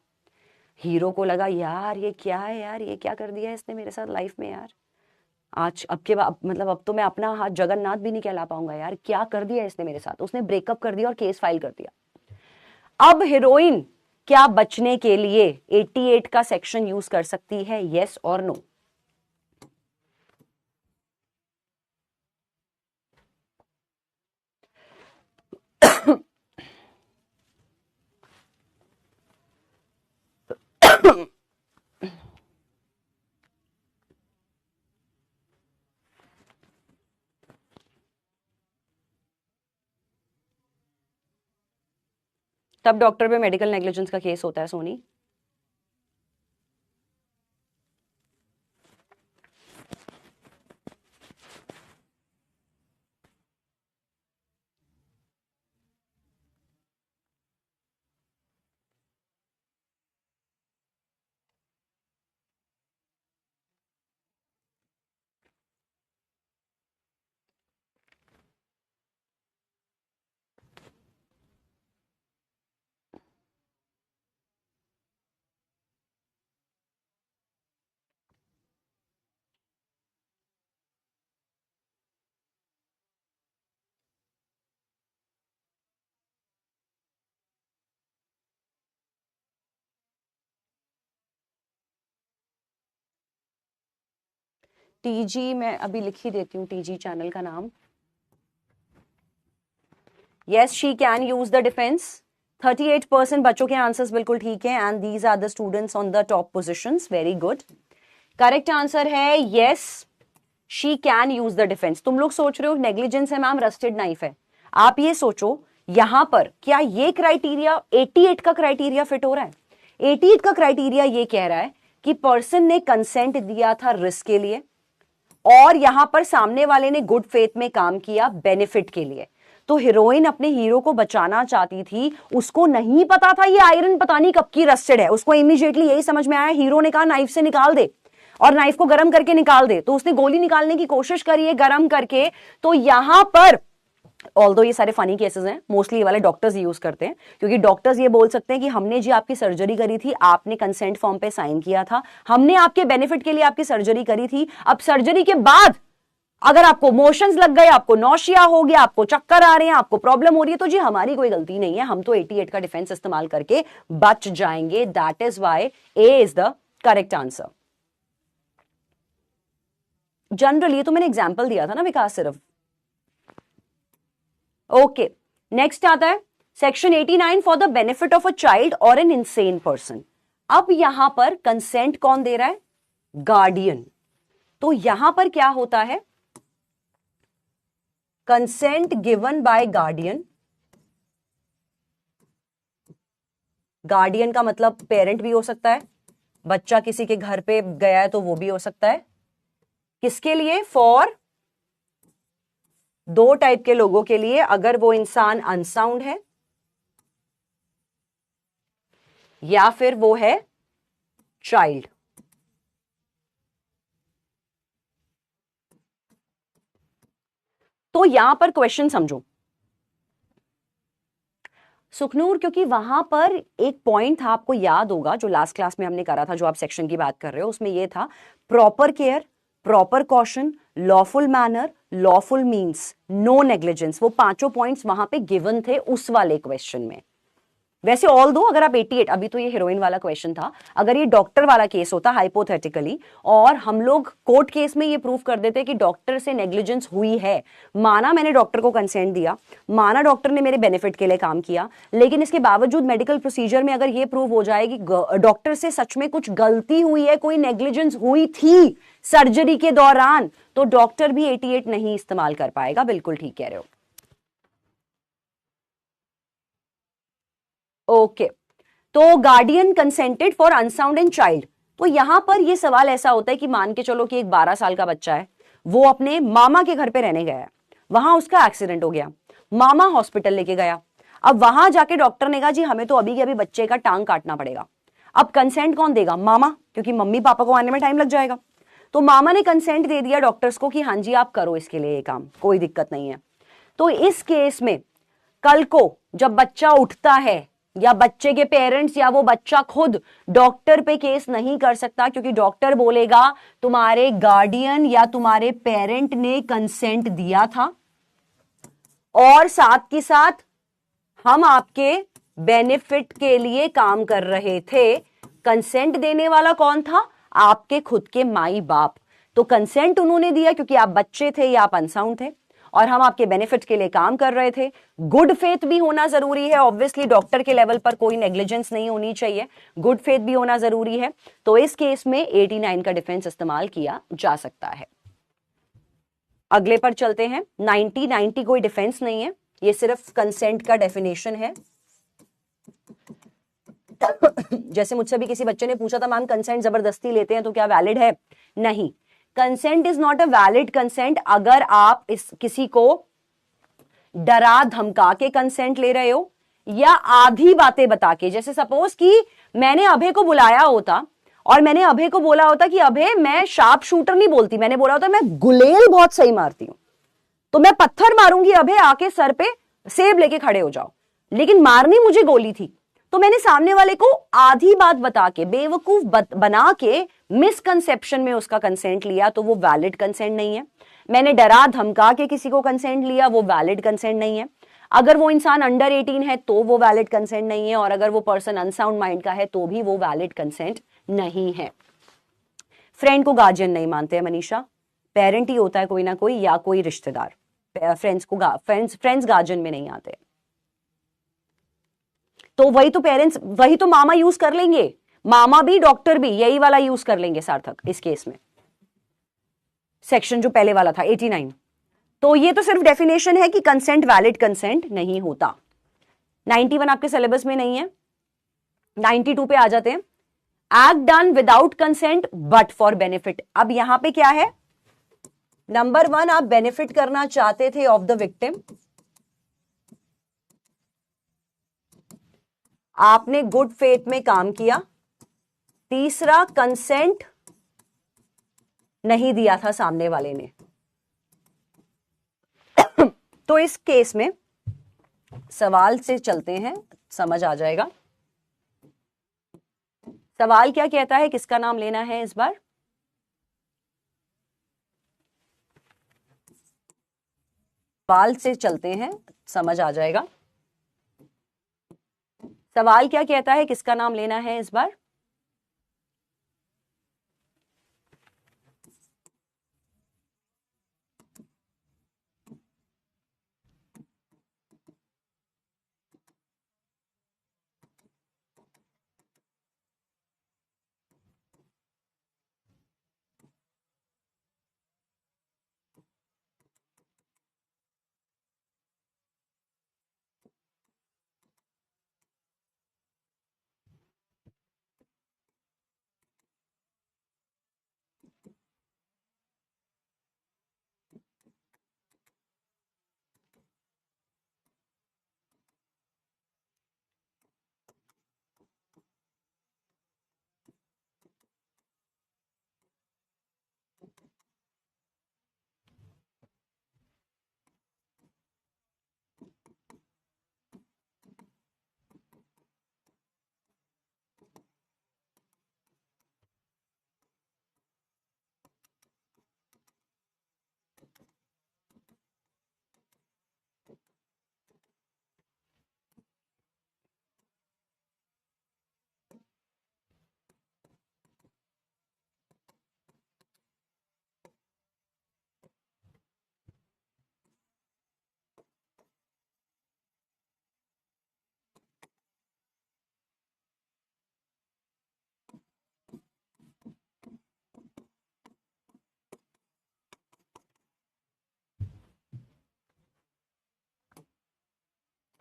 हीरो को लगा यार ये क्या है यार, ये क्या कर दिया है इसने मेरे साथ लाइफ में यार। आज अब के बाद मतलब अब तो मैं अपना हाथ जगन्नाथ भी नहीं कहला पाऊंगा यार, क्या कर दिया इसने मेरे साथ। उसने ब्रेकअप कर दिया और केस फाइल कर दिया। अब हीरोइन क्या बचने के लिए 88 का सेक्शन यूज कर सकती है, यस और नो? तब डॉक्टर पे मेडिकल नेग्लिजेंस का केस होता है सोनी। टीजी मैं अभी लिख ही देती हूँ, टीजी चैनल का नाम। Yes she can use the defence. 38% बच्चों के आंसर्स बिल्कुल ठीक हैं and these are the students on the top positions, very good. Correct answer है yes she can use the defence. तुम लोग सोच रहे हो नेग्लिजेंस है मैम, रस्टेड नाइफ है। आप ये सोचो यहां पर क्या ये क्राइटेरिया 88 का क्राइटेरिया फिट हो रहा है? 88 का क्राइटेरिया ये कह रहा है कि पर्सन ने कंसेंट दिया था रिस्क के लिए और यहां पर सामने वाले ने गुड फेथ में काम किया बेनिफिट के लिए। तो हीरोइन अपने हीरो को बचाना चाहती थी, उसको नहीं पता था ये आयरन पता नहीं कब की रस्टेड है, उसको इमीडिएटली यही समझ में आया, हीरो ने कहा नाइफ से निकाल दे और नाइफ को गर्म करके निकाल दे, तो उसने गोली निकालने की कोशिश करी है गर्म करके। तो यहां पर ऑल्दो ये सारे फनी केसेस हैं, मोस्टली ये वाले डॉक्टर्स यूज करते हैं, क्योंकि डॉक्टर्स ये बोल सकते हैं कि हमने जी आपकी सर्जरी करी थी, आपने कंसेंट फॉर्म पे साइन किया था, हमने आपके बेनिफिट के लिए आपकी सर्जरी करी थी, अब सर्जरी के बाद अगर आपको मोशंस लग गए, आपको नौशिया हो गया, आपको चक्कर आ रहे हैं, आपको प्रॉब्लम हो रही है, तो जी हमारी कोई गलती नहीं है, हम तो 88 का डिफेंस इस्तेमाल करके बच जाएंगे। That is why A is the correct answer. Generally तो मैंने एग्जाम्पल दिया था ना विकास सिर्फ। ओके, नेक्स्ट आता है section 89 for the benefit of a child और एन इंसेन पर्सन। अब यहां पर कंसेंट कौन दे रहा है? गार्डियन। तो यहां पर क्या होता है? Consent given by guardian. Guardian का मतलब पेरेंट भी हो सकता है, बच्चा किसी के घर पे गया है तो वो भी हो सकता है। किसके लिए? फॉर दो टाइप के लोगों के लिए, अगर वो इंसान अनसाउंड है या फिर वो है चाइल्ड। तो यहां पर क्वेश्चन समझो सुखनूर, क्योंकि वहां पर एक पॉइंट था, आपको याद होगा जो लास्ट क्लास में हमने करा था, जो आप सेक्शन की बात कर रहे हो, उसमें यह था proper care, proper caution, lawful manner, lawful means, no negligence. वो पांचों पॉइंट्स वहां पे गिवन थे उस वाले क्वेश्चन में। वैसे ऑल दो अगर आप 88, अभी तो ये हीरोइन वाला क्वेश्चन था, अगर ये डॉक्टर वाला केस होता हाइपोथेटिकली और हम लोग कोर्ट केस में ये प्रूव कर देते कि डॉक्टर से नेग्लिजेंस हुई है, माना मैंने डॉक्टर को कंसेंट दिया, माना डॉक्टर ने मेरे बेनिफिट के लिए काम किया, लेकिन इसके बावजूद मेडिकल प्रोसीजर में अगर ये प्रूव हो जाए कि डॉक्टर से सच में कुछ गलती हुई है, कोई नेग्लिजेंस हुई थी सर्जरी के दौरान, तो डॉक्टर भी 88 नहीं इस्तेमाल कर पाएगा। बिल्कुल ठीक कह रहे हो। ओके, तो guardian consented for unsound and child. तो यहां पर यह सवाल ऐसा होता है कि मान के चलो कि एक 12 साल का बच्चा है, वो अपने मामा के घर पे रहने गया है, वहां उसका एक्सीडेंट हो गया, मामा हॉस्पिटल लेके गया, अब वहां जाके डॉक्टर ने कहा जी हमें तो अभी के अभी बच्चे का टांग काटना पड़ेगा। अब कंसेंट कौन देगा? मामा, क्योंकि मम्मी पापा को आने में टाइम लग जाएगा। तो मामा ने कंसेंट दे दिया डॉक्टर्स को कि हाँ जी आप करो इसके लिए ये काम, कोई दिक्कत नहीं है। तो इस केस में कल को जब बच्चा उठता है या बच्चे के पेरेंट्स या वो बच्चा खुद डॉक्टर पे केस नहीं कर सकता, क्योंकि डॉक्टर बोलेगा तुम्हारे गार्डियन या तुम्हारे पेरेंट ने कंसेंट दिया था और साथ के साथ हम आपके बेनिफिट के लिए काम कर रहे थे। कंसेंट देने वाला कौन था? आपके खुद के माई बाप। तो कंसेंट उन्होंने दिया क्योंकि आप बच्चे थे या आप अनसाउंड थे और हम आपके बेनिफिट के लिए काम कर रहे थे। गुड फेथ भी होना जरूरी है, ऑब्वियसली डॉक्टर के लेवल पर कोई नेग्लिजेंस नहीं होनी चाहिए, गुड फेथ भी होना जरूरी है। तो इस केस में 89 का डिफेंस इस्तेमाल किया जा सकता है। अगले पर चलते हैं। 90 कोई डिफेंस नहीं है, ये सिर्फ कंसेंट का डेफिनेशन है। जैसे मुझसे भी किसी बच्चे ने पूछा था मैम कंसेंट जबरदस्ती लेते हैं तो क्या वैलिड है? नहीं, consent is not a valid consent अगर आप किसी को डरा धमका के कंसेंट ले रहे हो या आधी बातें बता के। जैसे सपोज कि मैंने अभय को बुलाया होता और मैंने अभय को बोला होता कि अभय मैं शार्प शूटर नहीं बोलती, मैंने बोला होता मैं गुलेल बहुत सही मारती हूं, तो मैं पत्थर मारूंगी, अभय आके सर पे सेब लेके खड़े हो जाओ, लेकिन मारनी मुझे गोली थी। तो मैंने सामने वाले को आधी बात बता के, बेवकूफ बना के, मिसकंसेप्शन में उसका कंसेंट लिया, तो वो वैलिड कंसेंट नहीं है। मैंने डरा धमका के किसी को कंसेंट लिया, वो वैलिड कंसेंट नहीं है। अगर वो इंसान अंडर 18 है तो वो वैलिड कंसेंट नहीं है, और अगर वो पर्सन अनसाउंड माइंड का है तो भी वो वैलिड कंसेंट नहीं है। फ्रेंड को गार्जियन नहीं मानते हैं मनीषा, पेरेंट ही होता है कोई ना कोई या कोई रिश्तेदार। फ्रेंड्स गार्जियन में नहीं आते। तो वही तो पेरेंट्स, वही तो मामा यूज कर लेंगे, मामा भी डॉक्टर भी यही वाला यूज कर लेंगे सार्थक इस केस में। सेक्शन जो पहले वाला था 89, तो ये तो सिर्फ डेफिनेशन है कि कंसेंट वैलिड कंसेंट नहीं होता। 91 आपके सिलेबस में नहीं है। 92 पे आ जाते हैं। Act done without consent but for benefit. अब यहां पे क्या है? नंबर 1, आप बेनिफिट करना चाहते थे ऑफ द विक्टिम, आपने गुड फेथ में काम किया। तीसरा, कंसेंट नहीं दिया था सामने वाले ने। तो इस केस में सवाल से चलते हैं, समझ आ जाएगा। सवाल क्या कहता है, किसका नाम लेना है इस बार? सवाल से चलते हैं, समझ आ जाएगा। सवाल क्या कहता है, किसका नाम लेना है इस बार?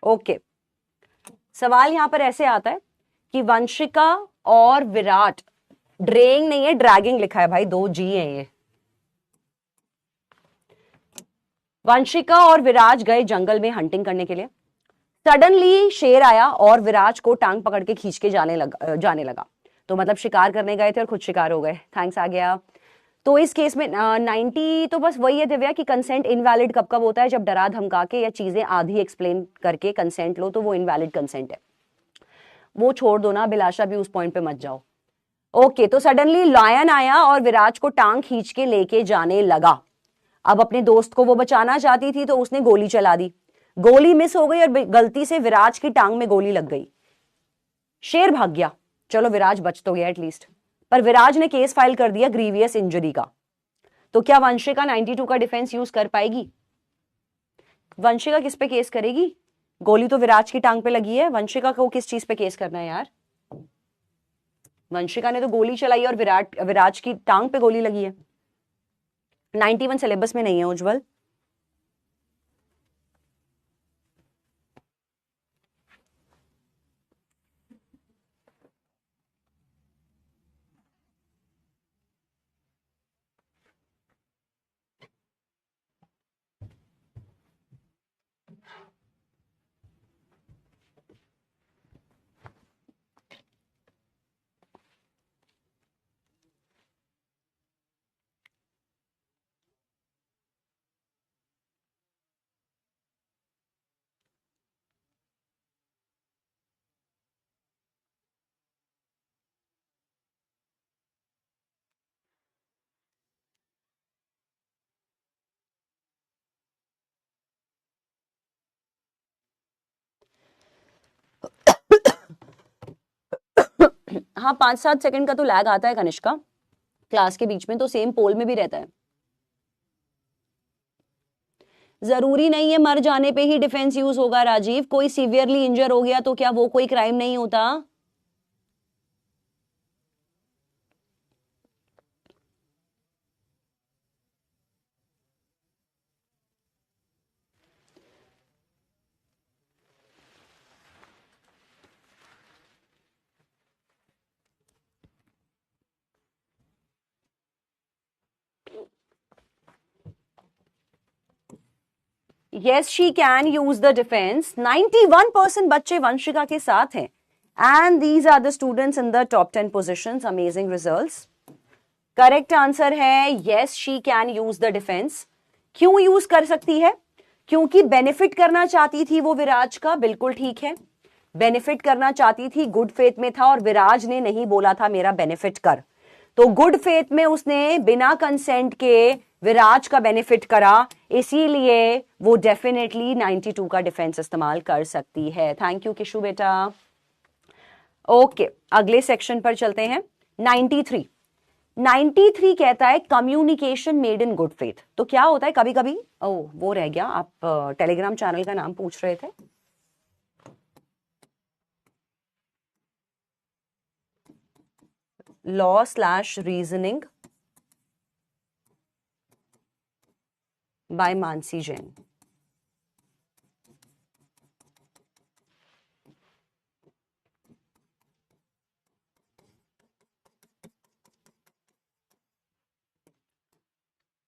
ओके, सवाल यहां पर ऐसे आता है कि वंशिका और विराट, ड्रेइंग नहीं है ड्रैगिंग लिखा है भाई, 2 जी है ये। वंशिका और विराज गए जंगल में हंटिंग करने के लिए। सडनली शेर आया और विराज को टांग पकड़ के खींच के जाने लगा। तो मतलब शिकार करने गए थे और खुद शिकार हो गए। थैंक्स, आ गया। तो इस केस में 90 तो बस वही है दिव्या कि कंसेंट इनवैलिड कब कब होता है, जब डरा धमका के या चीजें आधी एक्सप्लेन करके कंसेंट लो तो वो इनवैलिड कंसेंट है। वो छोड़ दो ना अभिलाषा, भी उस पॉइंट पे मत जाओ। ओके, तो सडनली लायन आया और विराज को टांग खींच के लेके जाने लगा। अब अपने दोस्त को वो बचाना चाहती थी तो उसने गोली चला दी। गोली मिस हो गई और गलती से विराज की टांग में गोली लग गई। शेर भाग गया, चलो विराज बच तो गया एटलीस्ट, पर विराज ने केस फाइल कर दिया ग्रीवियस इंजरी का। तो क्या वंशिका 92 का डिफेंस यूज कर पाएगी? वंशिका किस पे केस करेगी? गोली तो विराज की टांग पे लगी है, वंशिका को किस चीज पे केस करना है यार? वंशिका ने तो गोली चलाई और विराज की टांग पे गोली लगी है। 91 सिलेबस में नहीं है उज्जवल। हाँ, 5-7 सेकंड का तो लैग आता है कनिष्का, क्लास के बीच में तो सेम पोल में भी रहता है। जरूरी नहीं है मर जाने पे ही डिफेंस यूज होगा राजीव, कोई सीवियरली इंजर हो गया तो क्या वो कोई क्राइम नहीं होता? Yes, she can use the defense. 91% बच्चे वंशिका के साथ हैं and these are the students in the top 10 positions. Amazing results. Correct answer है yes, she can use the defense. क्यों यूज कर सकती है? क्योंकि बेनिफिट करना चाहती थी वो विराज का, बिल्कुल ठीक है, बेनिफिट करना चाहती थी, गुड फेथ में था, और विराज ने नहीं बोला था मेरा बेनिफिट कर, तो गुड फेथ में उसने बिना कंसेंट के विराज का बेनिफिट करा, इसीलिए वो डेफिनेटली 92 का डिफेंस इस्तेमाल कर सकती है. थैंक यू किशु बेटा. ओके, अगले सेक्शन पर चलते हैं. 93 कहता है communication made in good faith. तो क्या होता है, कभी कभी वो रह गया, आप टेलीग्राम चैनल का नाम पूछ रहे थे. law/reasoning by Mansi Jain.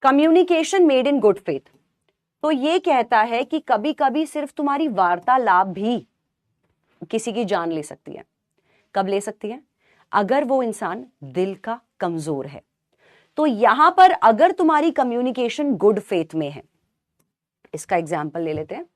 Communication made in good faith. तो ये कहता है कि कभी कभी सिर्फ तुम्हारी वार्तालाप भी किसी की जान ले सकती है. कब ले सकती है? अगर वो इंसान दिल का कमजोर है. तो यहां पर अगर तुम्हारी कम्युनिकेशन गुड फेथ में है, इसका एग्जाम्पल ले लेते हैं.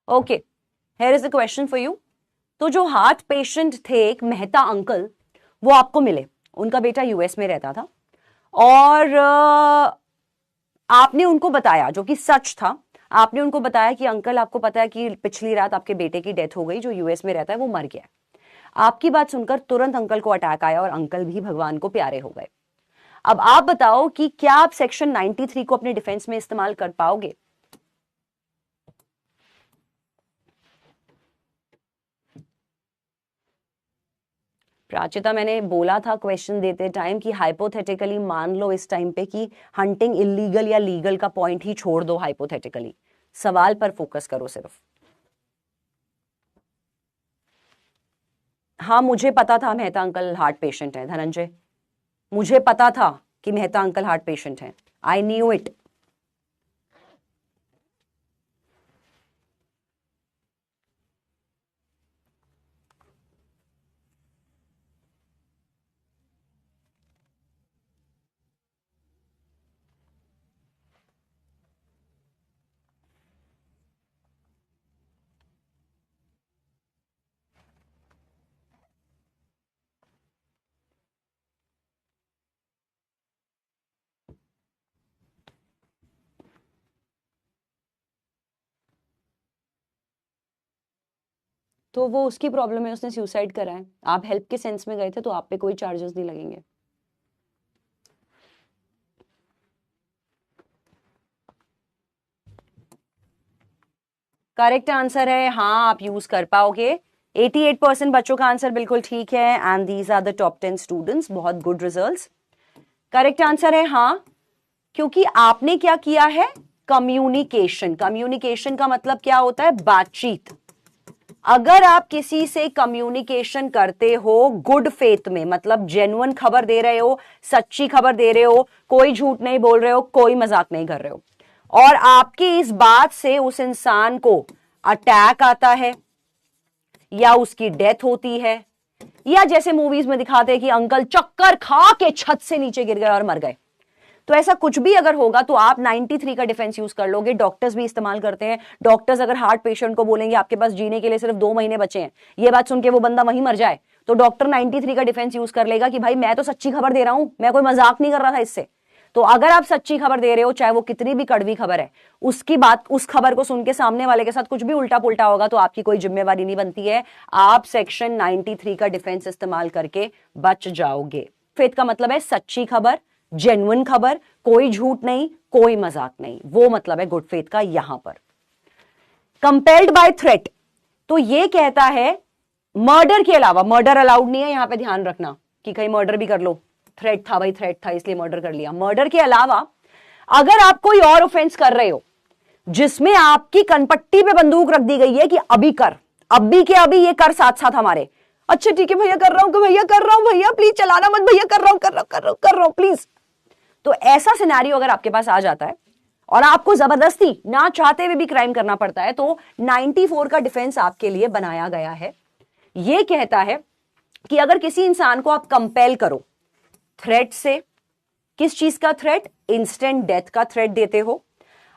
Okay, here is the question for you. तो जो हार्ट पेशेंट थे एक मेहता अंकल, वो आपको मिले. उनका बेटा यूएस में रहता था, और आपने उनको बताया, जो कि सच था, आपने उनको बताया कि अंकल आपको पता है कि पिछली रात आपके बेटे की डेथ हो गई, जो यूएस में रहता है वो मर गया. आपकी बात सुनकर तुरंत अंकल को अटैक आया और अंकल भी भगवान को प्यारे हो गए. अब आप बताओ कि क्या आप सेक्शन 93 को अपने डिफेंस में इस्तेमाल कर पाओगे? प्राचिता, मैंने बोला था क्वेश्चन देते टाइम कि हाइपोथेटिकली मान लो इस टाइम पे कि हंटिंग इलीगल या लीगल का पॉइंट ही छोड़ दो. हाइपोथेटिकली सवाल पर फोकस करो सिर्फ. हाँ, मुझे पता था मेहता अंकल हार्ट पेशेंट है. धनंजय, मुझे पता था कि मेहता अंकल हार्ट पेशेंट है. I knew it. तो वो उसकी प्रॉब्लम है, उसने सुसाइड करा है. आप हेल्प के सेंस में गए थे तो आप पे कोई चार्जेस नहीं लगेंगे. करेक्ट आंसर है हाँ, आप यूज कर पाओगे. 88% बच्चों का आंसर बिल्कुल ठीक है. And these are the top 10 students. बहुत गुड रिजल्ट्स. करेक्ट आंसर है हाँ, क्योंकि आपने क्या किया है, कम्युनिकेशन. कम्युनिकेशन का मतलब क्या होता है? बातचीत. अगर आप किसी से कम्युनिकेशन करते हो गुड फेथ में, मतलब जेन्युइन खबर दे रहे हो, सच्ची खबर दे रहे हो, कोई झूठ नहीं बोल रहे हो, कोई मजाक नहीं कर रहे हो, और आपकी इस बात से उस इंसान को अटैक आता है या उसकी डेथ होती है, या जैसे मूवीज में दिखाते हैं कि अंकल चक्कर खा के छत से नीचे गिर गए और मर गए, तो ऐसा कुछ भी अगर होगा तो आप 93 का डिफेंस यूज कर लोगे। डॉक्टर्स भी इस्तेमाल करते हैं। डॉक्टर्स अगर हार्ट पेशेंट को बोलेंगे आपके पास जीने के लिए सिर्फ 2 महीने बचे हैं, ये बात सुन के वो बंदा वहीं मर जाए, तो डॉक्टर 93 का डिफेंस यूज कर लेगा कि भाई मैं तो सच्ची खबर दे रहा हूं, मैं कोई मजाक नहीं कर रहा था इससे। तो अगर आप सच्ची खबर दे रहे हो, चाहे वो कितनी भी कड़वी खबर है, उसकी बात, उस खबर को सुन के सामने वाले के साथ कुछ भी उल्टा पुल्टा होगा तो आपकी कोई जिम्मेवारी नहीं बनती है। आप सेक्शन 93 का डिफेंस इस्तेमाल करके बच जाओगे। फेथ का मतलब है सच्ची खबर, जेन्युइन खबर, कोई झूठ नहीं, कोई मजाक नहीं, वो मतलब है गुड फेथ का यहां पर। कंपेल्ड बाय थ्रेट, तो ये कहता है मर्डर के अलावा, मर्डर अलाउड नहीं है यहां पे, ध्यान रखना कि कहीं मर्डर भी कर लो, थ्रेट था भाई, थ्रेट था इसलिए मर्डर कर लिया। मर्डर के अलावा अगर आप कोई और ऑफेंस कर रहे हो जिसमें आपकी कनपट्टी पे बंदूक रख दी गई है कि अभी कर, अभी के अभी ये कर साथ साथ हमारे, अच्छा ठीक है भैया कर रहा हूं, भैया कर रहा हूं, भैया प्लीज चलाना मत, भैया कर रहा हूं कर रहा हूं कर रहा हूं कर रहा हूं प्लीज। तो ऐसा सिनेरियो अगर आपके पास आ जाता है और आपको जबरदस्ती ना चाहते हुए भी क्राइम करना पड़ता है, तो 94 का डिफेंस आपके लिए बनाया गया है। यह कहता है कि अगर किसी इंसान को आप कंपेल करो थ्रेट से, किस चीज का थ्रेट, इंस्टेंट डेथ का थ्रेट देते हो,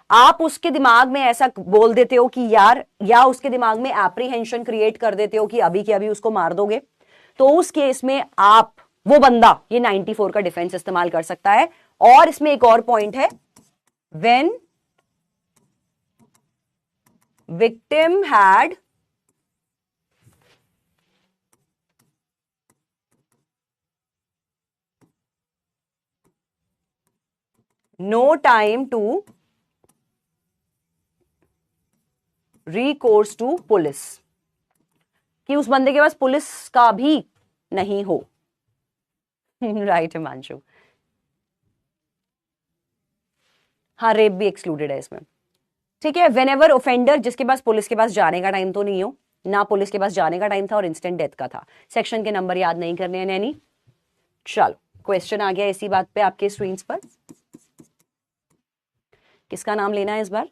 आप उसके दिमाग में ऐसा बोल देते हो कि यार, या उसके दिमाग में एप्रीहेंशन क्रिएट कर देते हो कि अभी के अभी उसको मार दोगे, तो उस केस में आप, वो बंदा ये 94 का डिफेंस इस्तेमाल कर सकता है। और इसमें एक और पॉइंट है, when victim had no time to recourse to police, कि उस बंदे के पास पुलिस का भी नहीं हो। राइट हिमांशु, हाँ रेप भी एक्सक्लूडेड है इसमें। ठीक है, वेन एवर ऑफेंडर, जिसके पास पुलिस के पास जाने का टाइम तो नहीं हो, ना पुलिस के पास जाने का टाइम था और इंस्टेंट डेथ का था। सेक्शन के नंबर याद नहीं करने हैं नैनी। चलो क्वेश्चन आ गया इसी बात पे आपके स्क्रीन पर। किसका नाम लेना है इस बार?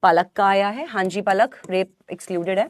पलक का आया है। हाँ जी पलक, रेप एक्सक्लूडेड है।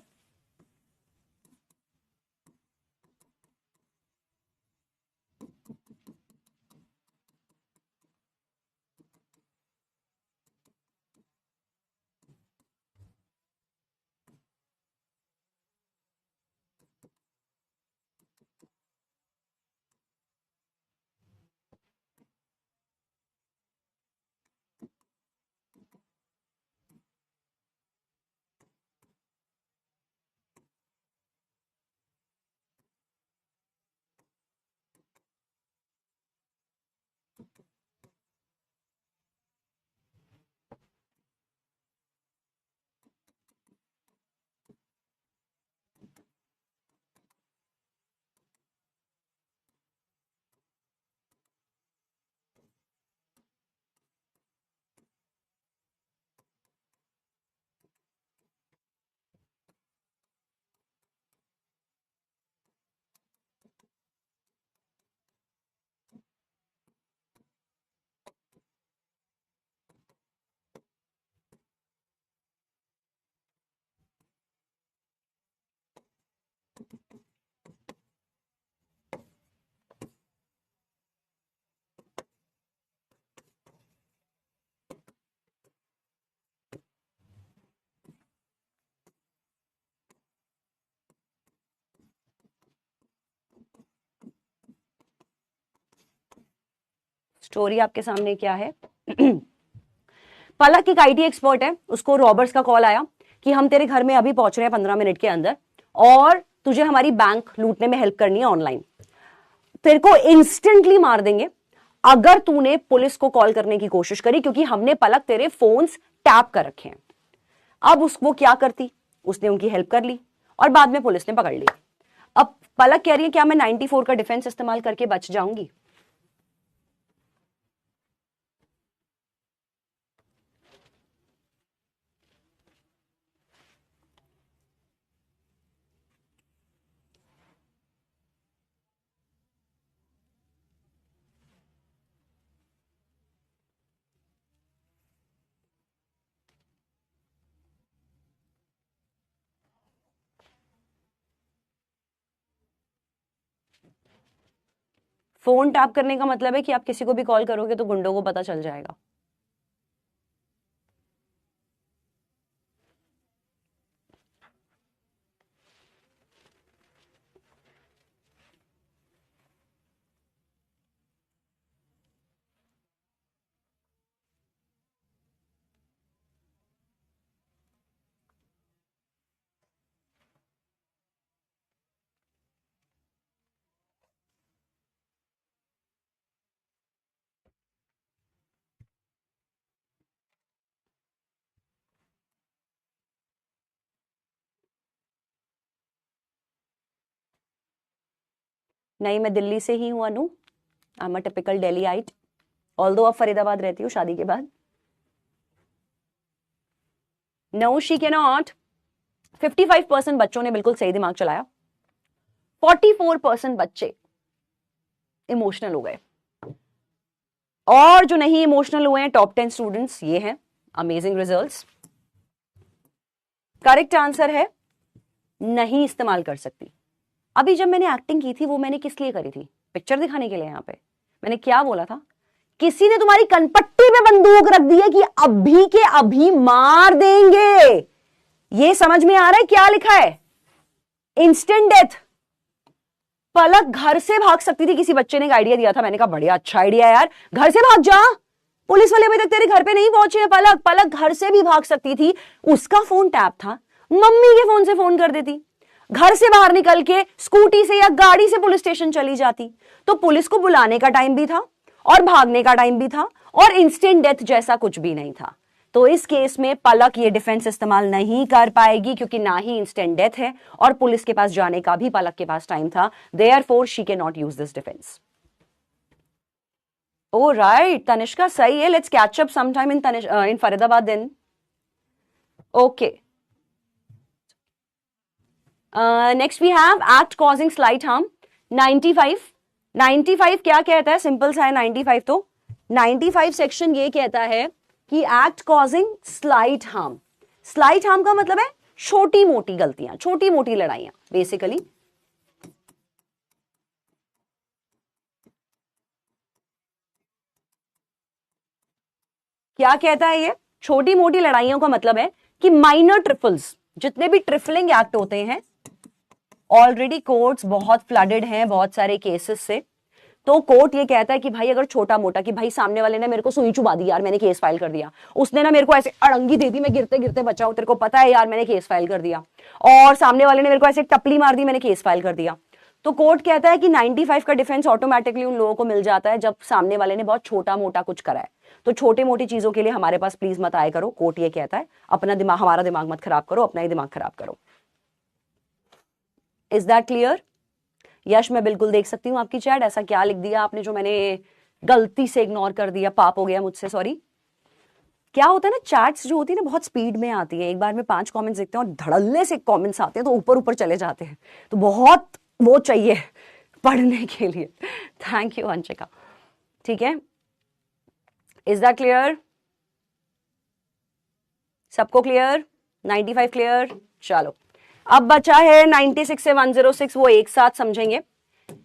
स्टोरी आपके सामने क्या है? पलक एक आईटी एक्सपर्ट है, उसको रॉबर्ट्स का कॉल आया कि हम तेरे घर में अभी पहुंच रहे हैं 15 मिनट के अंदर, और तुझे हमारी बैंक लूटने में हेल्प करनी है ऑनलाइन, तेरे को इंस्टेंटली मार देंगे अगर तूने पुलिस को कॉल करने की कोशिश करी, क्योंकि हमने पलक तेरे फोन्स टैप कर रखे हैं। अब वो क्या करती, उसने उनकी हेल्प कर ली और बाद में पुलिस ने पकड़ ली। अब पलक कह रही है क्या मैं 94 का डिफेंस इस्तेमाल करके बच जाऊंगी? फोन टैप करने का मतलब है कि आप किसी को भी कॉल करोगे तो गुंडों को पता चल जाएगा। नहीं, मैं दिल्ली से ही हूँ Anu. I am a typical Delhiite, although अब फरीदाबाद रहती हूँ शादी के बाद। No she can not. 55% बच्चों ने बिल्कुल सही दिमाग चलाया, 44% बच्चे इमोशनल हो गए, और जो नहीं इमोशनल हुए हैं टॉप 10 स्टूडेंट्स ये हैं। Amazing results. करेक्ट आंसर है नहीं इस्तेमाल कर सकती। अभी जब मैंने एक्टिंग की थी वो मैंने किस लिए करी थी? पिक्चर दिखाने के लिए। यहां पे मैंने क्या बोला था? किसी ने तुम्हारी कनपट्टी में बंदूक रख दी है कि अभी के अभी मार देंगे। ये समझ में आ रहा है क्या लिखा है? Instant death. पलक घर से भाग सकती थी, किसी बच्चे ने एक आइडिया दिया था, मैंने कहा बढ़िया अच्छा आइडिया यार, घर से भाग जा। पुलिस वाले अभी तक तेरे घर पे नहीं पहुंचे हैं पलक। पलक घर से भी भाग सकती थी, उसका फोन टैप था, मम्मी के फोन से फोन कर देती, घर से बाहर निकल के स्कूटी से या गाड़ी से पुलिस स्टेशन चली जाती, तो पुलिस को बुलाने का टाइम भी था और भागने का टाइम भी था और इंस्टेंट डेथ जैसा कुछ भी नहीं था। तो इस केस में पलक ये डिफेंस इस्तेमाल नहीं कर पाएगी क्योंकि ना ही इंस्टेंट डेथ है और पुलिस के पास जाने का भी पलक के पास टाइम था। Therefore she can not use this defence. Oh right, Tanishka सही है। Let's catch up sometime in Faridabad then. Okay, next we have act causing slight harm 95। 95 क्या कहता है? सिंपल सा है 95 तो। 95 सेक्शन ये कहता है कि act causing slight harm. Slight harm का मतलब है छोटी मोटी गलतियां, छोटी मोटी लड़ाइयां बेसिकली। क्या कहता है ये? छोटी मोटी लड़ाइयों का मतलब है कि माइनर ट्रिफल्स, जितने भी ट्रिफलिंग एक्ट होते हैं, ऑलरेडी कोर्ट्स बहुत फ्लडेड हैं बहुत सारे केसेस से। तो कोर्ट ये कहता है कि भाई अगर छोटा मोटा, कि भाई सामने वाले ने मेरे को सुई चुबा दी यार, मैंने केस फाइल कर दिया, उसने ना मेरे को ऐसे अड़ंगी दे दी, मैं गिरते गिरते बचाऊं, तेरे को पता है यार मैंने केस फाइल कर दिया, और सामने वाले ने मेरे को ऐसे टपली मार दी, मैंने केस फाइल कर दिया। तो कोर्ट कहता है कि 95 का डिफेंस ऑटोमेटिकली उन लोगों को मिल जाता है जब सामने वाले ने बहुत छोटा मोटा कुछ करा है। तो छोटे मोटी चीजों के लिए हमारे पास प्लीज मत आए करो, कोर्ट ये कहता है। अपना दिमाग, हमारा दिमाग मत खराब करो, अपना ही दिमाग खराब करो। Is that clear? यश, मैं बिल्कुल देख सकती हूँ आपकी चैट। ऐसा क्या लिख दिया आपने जो मैंने गलती से इग्नोर कर दिया? पाप हो गया मुझसे, सॉरी। क्या होता है ना, चैट्स जो होती है ना बहुत स्पीड में आती है। एक बार में 5 कमेंट्स देखते हैं और धड़ल्ले से कमेंट्स आते हैं तो ऊपर ऊपर चले जाते हैं, तो बहुत वो चाहिए पढ़ने के लिए। Thank you Anshika. ठीक है, इज दैट क्लियर? सबको क्लियर? 95 क्लियर? चलो, अब बचा है 96 से 106, वो एक साथ समझेंगे,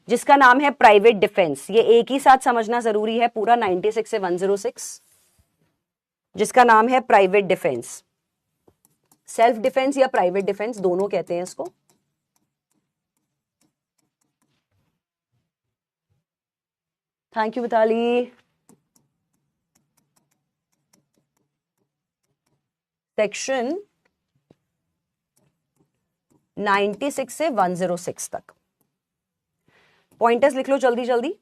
जिसका नाम है प्राइवेट डिफेंस। ये एक ही साथ समझना जरूरी है, पूरा 96 से 106, जिसका नाम है प्राइवेट डिफेंस। सेल्फ डिफेंस या प्राइवेट डिफेंस दोनों कहते हैं इसको। Thank you Mitali. सेक्शन 96 से 106 तक पॉइंटर्स लिख लो जल्दी जल्दी।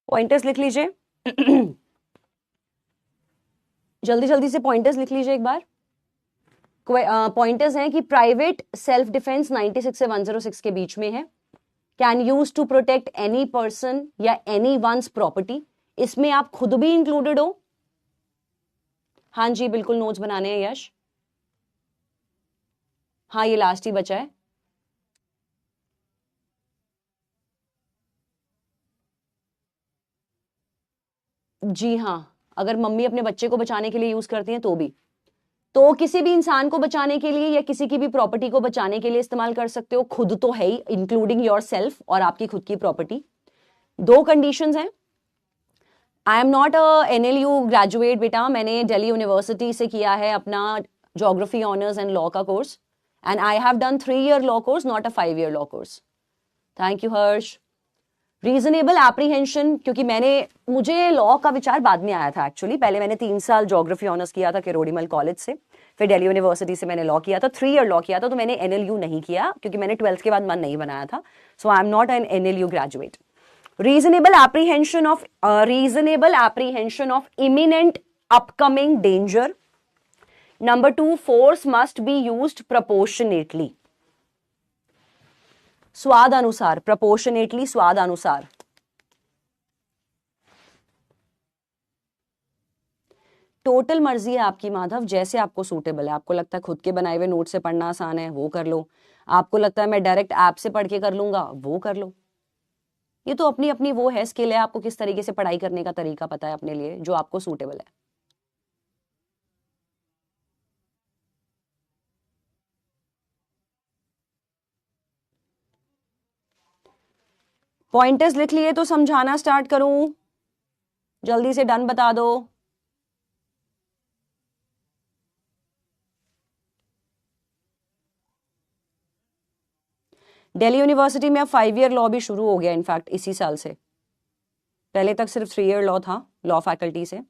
पॉइंटर्स लिख लीजिए। जल्दी जल्दी से पॉइंटर्स लिख लीजिए एक बार। पॉइंटर्स हैं कि प्राइवेट सेल्फ डिफेंस 96 से 106 के बीच में है। Can use to protect any person या एनी वंस प्रॉपर्टी। इसमें आप खुद भी इंक्लूडेड हो। हाँ जी, बिल्कुल नोट्स बनाने हैं यश। हाँ, ये लास्ट ही बचा है। जी हाँ, अगर मम्मी अपने बच्चे को बचाने के लिए यूज करती हैं तो भी, तो किसी भी इंसान को बचाने के लिए या किसी की भी प्रॉपर्टी को बचाने के लिए इस्तेमाल कर सकते हो। खुद तो है ही, इंक्लूडिंग योर सेल्फ और आपकी खुद की प्रॉपर्टी। दो कंडीशंस हैं। आई am not a NLU graduate बेटा, मैंने दिल्ली यूनिवर्सिटी से किया है अपना ज्योग्राफी ऑनर्स एंड लॉ का course, and I have done 3-year law course, not a 5-year law course. Thank you Harsh. Reasonable apprehension, क्योंकि मुझे लॉ का विचार बाद में आया था एक्चुअली। पहले मैंने 3 साल ज्योग्राफी ऑनर्स किया था किरोड़ीमल कॉलेज से, फिर दिल्ली यूनिवर्सिटी से मैंने लॉ किया था, 3-year लॉ किया था, तो मैंने NLU नहीं किया क्योंकि मैंने 12th के बाद मन नहीं बनाया था। So I am not an NLU graduate. reasonable apprehension of imminent upcoming danger. Number 2, force must be used proportionately. स्वाद अनुसार, proportionately स्वाद अनुसार। टोटल मर्जी है आपकी माधव, जैसे आपको सूटेबल है। आपको लगता है खुद के बनाए हुए नोट से पढ़ना आसान है, वो कर लो। आपको लगता है मैं डायरेक्ट ऐप से पढ़ के कर लूंगा, वो कर लो। ये तो अपनी अपनी वो है, स्किल है। आपको किस तरीके से पढ़ाई करने का तरीका पता है अपने लिए, जो आपको सूटेबल है। पॉइंटर्स लिख लिए तो समझाना स्टार्ट करूं? जल्दी से डन बता दो। दिल्ली यूनिवर्सिटी में अब 5-year लॉ भी शुरू हो गया, इनफैक्ट इसी साल से। पहले तक सिर्फ 3-year लॉ था लॉ फैकल्टी से।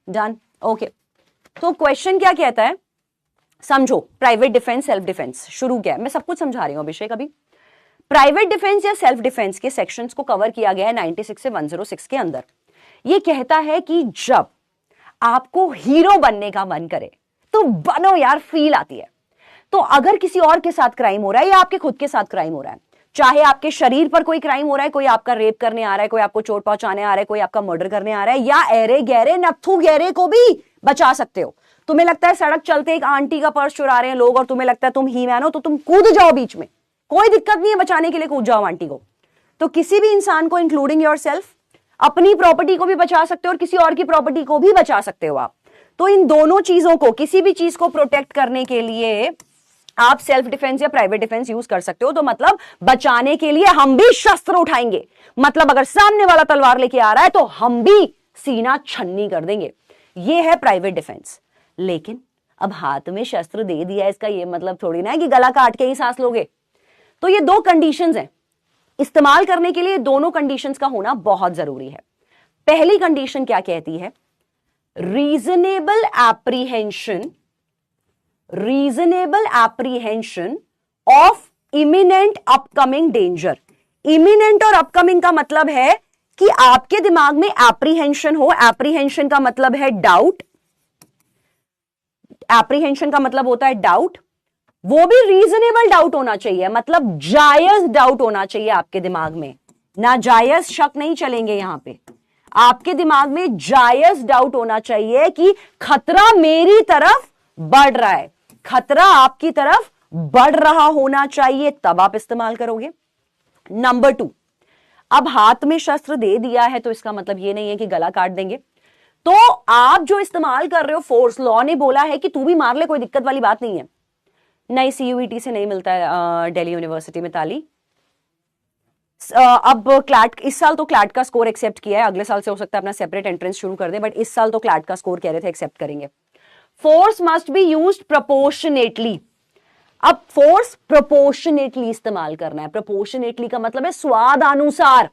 Done, okay. तो क्वेश्चन क्या कहता है, समझो। प्राइवेट डिफेंस, सेल्फ डिफेंस, शुरू क्या है, मैं सब कुछ समझा रही हूं अभिषेक अभी। प्राइवेट डिफेंस या सेल्फ डिफेंस के सेक्शंस को कवर किया गया है 96 से 106 के अंदर। ये कहता है कि जब आपको हीरो बनने का मन करे तो बनो यार, फील आती है। तो अगर किसी और के साथ क्राइम हो रहा है या आपके खुद के साथ क्राइम हो रहा है, चाहे आपके शरीर पर कोई क्राइम हो रहा है, कोई आपका रेप करने आ रहा है, कोई आपको चोट पहुंचाने आ रहा है, कोई आपका मर्डर करने आ रहा है, या एरे गहरे नत्थु गहरे को भी बचा सकते हो। तुम्हें लगता है सड़क चलते एक आंटी का पर्स चुरा रहे हैं लोग और तुम्हें लगता है तुम ही मैन हो, तो तुम कूद जाओ बीच में, कोई दिक्कत नहीं है, बचाने के लिए कूद जाओ आंटी को। तो किसी भी इंसान को, इंक्लूडिंग योरसेल्फ, अपनी प्रॉपर्टी को भी बचा सकते हो और किसी और की प्रॉपर्टी को भी बचा सकते हो आप। तो इन दोनों चीजों को, किसी भी चीज को प्रोटेक्ट करने के लिए आप सेल्फ डिफेंस या प्राइवेट डिफेंस यूज कर सकते हो। तो मतलब बचाने के लिए हम भी शस्त्र उठाएंगे, मतलब अगर सामने वाला तलवार लेके आ रहा है तो हम भी सीना छन्नी कर देंगे। ये है प्राइवेट डिफेंस। लेकिन अब हाथ में शस्त्र दे दिया, इसका ये मतलब थोड़ी ना है कि गला काट के ही सांस लोगे। तो ये दो कंडीशंस हैं, इस्तेमाल करने के लिए दोनों कंडीशंस का होना बहुत जरूरी है। पहली कंडीशन क्या कहती है, reasonable apprehension reasonable apprehension of imminent upcoming danger. Imminent और अपकमिंग का मतलब है कि आपके दिमाग में एप्रीहेंशन हो। एप्रीहेंशन का मतलब है डाउट, एप्रीहेंशन का मतलब होता है डाउट, वो भी रीजनेबल डाउट होना चाहिए, मतलब जायज डाउट होना चाहिए आपके दिमाग में, नाजायज शक नहीं चलेंगे यहां पे। आपके दिमाग में जायज डाउट होना चाहिए कि खतरा मेरी तरफ बढ़ रहा है, खतरा आपकी तरफ बढ़ रहा होना चाहिए, तब आप इस्तेमाल करोगे। नंबर 2, अब हाथ में शस्त्र दे दिया है तो इसका मतलब यह नहीं है कि गला काट देंगे। तो आप जो इस्तेमाल कर रहे हो फोर्स, लॉ ने बोला है कि तू भी मार ले, कोई दिक्कत वाली बात नहीं है। नहीं, सीयूईटी से नहीं मिलता है दिल्ली यूनिवर्सिटी में ताली। अब क्लैट, इस साल तो क्लैट का स्कोर एक्सेप्ट किया है, अगले साल से हो सकता है अपना सेपरेट एंट्रेंस शुरू कर दे, बट इस साल तो क्लैट का स्कोर कह रहे थे एक्सेप्ट करेंगे। Force must be used proportionately. अब फोर्स प्रोपोर्शनेटली इस्तेमाल करना है। प्रोपोर्शनेटली का मतलब है स्वादानुसार,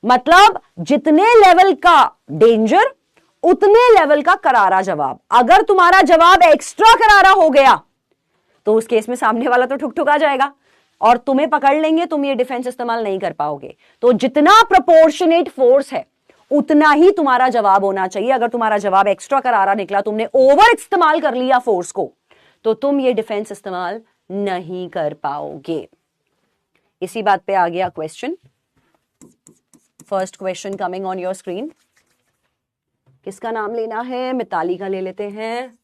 मतलब जितने लेवल का डेंजर उतने लेवल का करारा जवाब। अगर तुम्हारा जवाब एक्स्ट्रा करारा हो गया तो उस केस में सामने वाला तो ठुक ठुक आ जाएगा और तुम्हें पकड़ लेंगे, तुम ये डिफेंस इस्तेमाल नहीं कर पाओगे। तो जितना प्रोपोर्शनेट फोर्स है उतना ही तुम्हारा जवाब होना चाहिए। अगर तुम्हारा जवाब एक्स्ट्रा करारा निकला, तुमने ओवर इस्तेमाल कर लिया फोर्स को, तो तुम ये डिफेंस इस्तेमाल नहीं कर पाओगे। इसी बात पे आ गया question. First question coming on your screen. किसका नाम लेना है? मिताली का ले लेते हैं।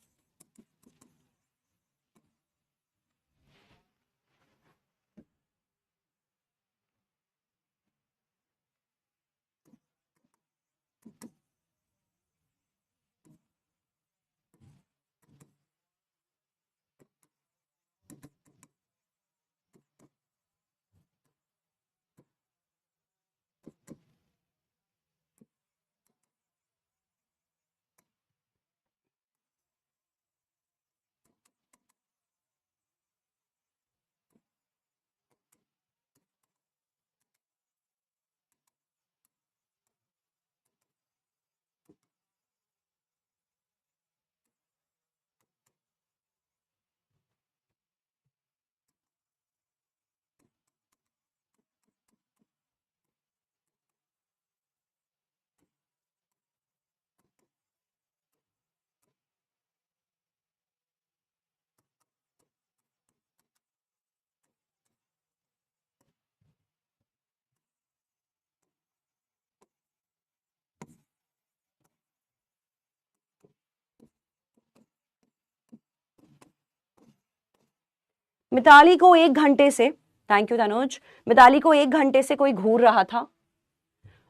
मिताली को 1 घंटे से, थैंक यू तनुज, मिताली को 1 घंटे से कोई घूर रहा था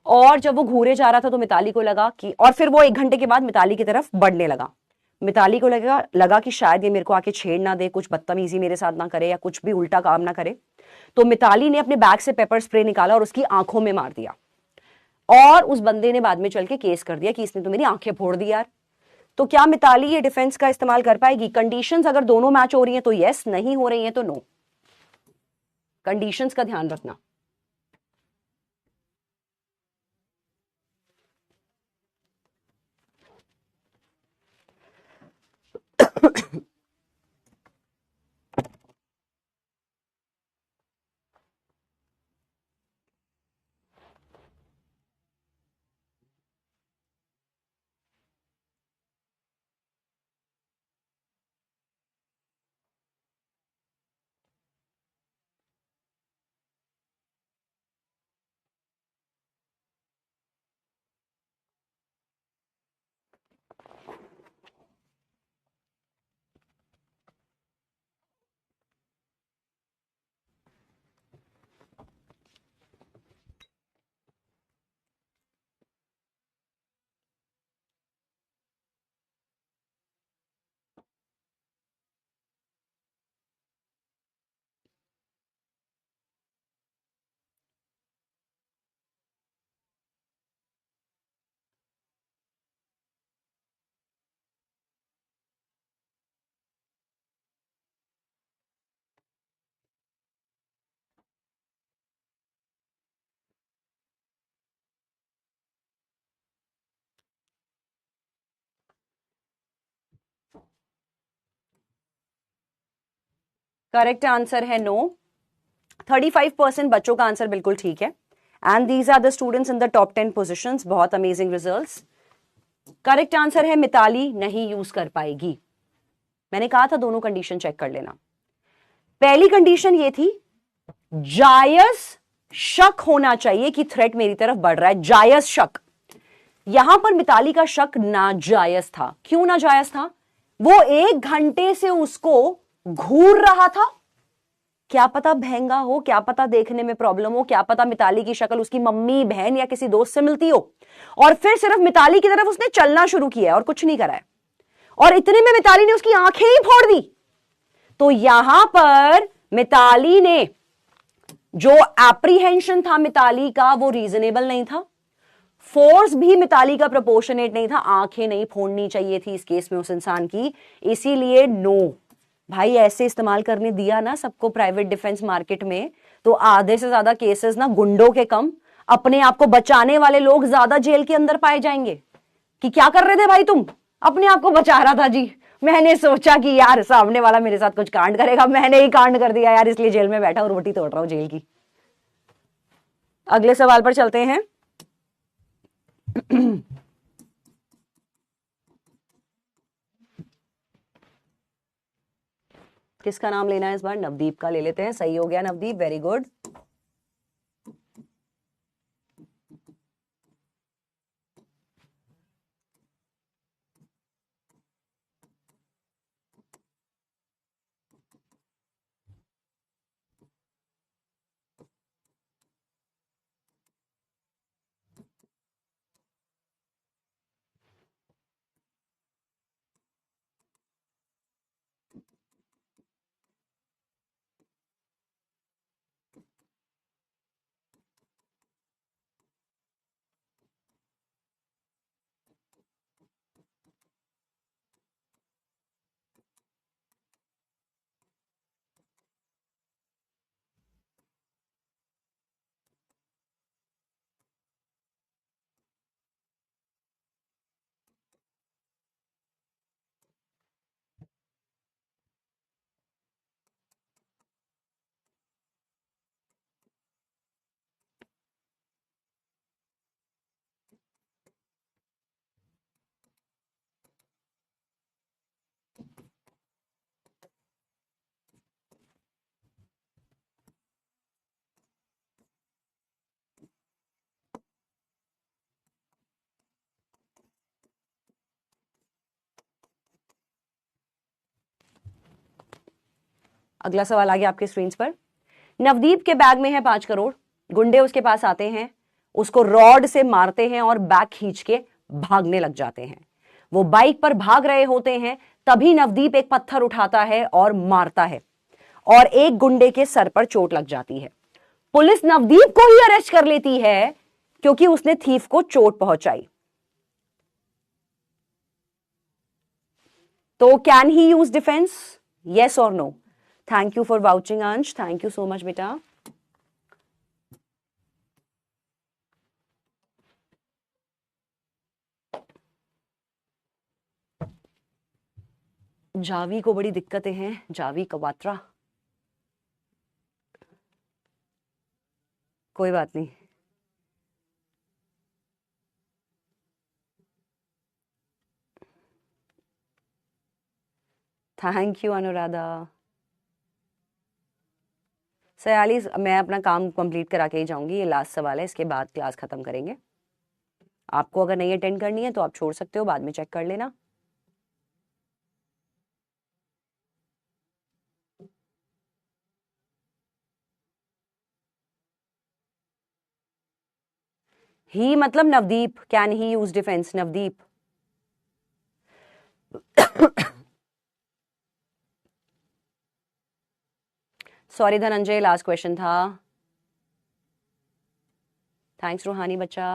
और जब वो घूरे जा रहा था तो मिताली को लगा कि, और फिर वो 1 घंटे के बाद मिताली की तरफ बढ़ने लगा। मिताली को लगा कि शायद ये मेरे को आके छेड़ ना दे, कुछ बदतमीजी मेरे साथ ना करे या कुछ भी उल्टा काम ना करे। तो मिताली ने अपने बैग से पेपर स्प्रे निकाला और उसकी आंखों में मार दिया। और उस बंदे ने बाद में चल के केस कर दिया कि इसने तो मेरी आंखें फोड़ दी यार। तो क्या मिताली ये डिफेंस का इस्तेमाल कर पाएगी? कंडीशंस अगर दोनों मैच हो रही हैं तो यस, नहीं हो रही हैं तो नो। कंडीशंस का ध्यान रखना। करेक्ट आंसर है नो। 35% बच्चों का आंसर बिल्कुल ठीक है। And these are the students in the top 10 positions. बहुत अमेजिंग रिजल्ट्स। करेक्ट आंसर है मिताली नहीं यूज कर पाएगी। मैंने कहा था दोनों कंडीशन चेक कर लेना। पहली कंडीशन ये थी जायज शक होना चाहिए कि थ्रेट मेरी तरफ बढ़ रहा है, जायज शक। यहां पर मिताली का शक नाजायज था। क्यों नाजायज था? वो 1 घंटे से उसको घूर रहा था। क्या पता महंगा हो, क्या पता देखने में प्रॉब्लम हो, क्या पता मिताली की शक्ल उसकी मम्मी बहन या किसी दोस्त से मिलती हो, और फिर सिर्फ मिताली की तरफ उसने चलना शुरू किया और कुछ नहीं करा है, और इतने में मिताली ने उसकी आंखें ही फोड़ दी। तो यहां पर मिताली ने जो एप्रीहेंशन था मिताली का वो रीजनेबल नहीं था, फोर्स भी मिताली का प्रोपोर्शनेट नहीं था। आंखें नहीं फोड़नी चाहिए थी इस केस में उस इंसान की, इसीलिए नो। भाई ऐसे इस्तेमाल करने दिया ना सबको प्राइवेट डिफेंस मार्केट में, तो आधे से ज्यादा केसेस ना गुंडों के कम अपने आप को बचाने वाले लोग ज्यादा जेल के अंदर पाए जाएंगे। कि क्या कर रहे थे भाई तुम? अपने आप को बचा रहा था जी, मैंने सोचा कि यार सामने वाला मेरे साथ कुछ कांड करेगा, मैंने ही कांड कर दिया यार, इसलिए जेल में बैठा और रोटी तोड़ रहा हूं जेल की। अगले सवाल पर चलते हैं। किसका नाम लेना है इस बार? नवदीप का ले लेते हैं। सही हो गया नवदीप, वेरी गुड। अगला सवाल आ गया आपके स्क्रीन पर। नवदीप के बैग में है 5 करोड़। गुंडे उसके पास आते हैं, उसको रॉड से मारते हैं और बैग खींच के भागने लग जाते हैं। वो बाइक पर भाग रहे होते हैं, तभी नवदीप एक पत्थर उठाता है और मारता है, और एक गुंडे के सर पर चोट लग जाती है। पुलिस नवदीप को ही अरेस्ट कर लेती है क्योंकि उसने थीफ को चोट पहुंचाई। तो can he use defence? Yes और no? Thank you for vouching Ansh, thank you so much बेटा। जावी को बड़ी दिक्कतें हैं, जावी कवात्रा। कोई बात नहीं। Thank you Anuradha. सयाली, मैं अपना काम कंप्लीट करा के ही जाऊंगी, ये लास्ट सवाल है, इसके बाद क्लास खत्म करेंगे। आपको अगर नहीं अटेंड करनी है तो आप छोड़ सकते हो, बाद में चेक कर लेना। ही मतलब Navdeep, can he use defence? Navdeep. Sorry Dhananjay, last question था। थैंक्स रूहानी बच्चा।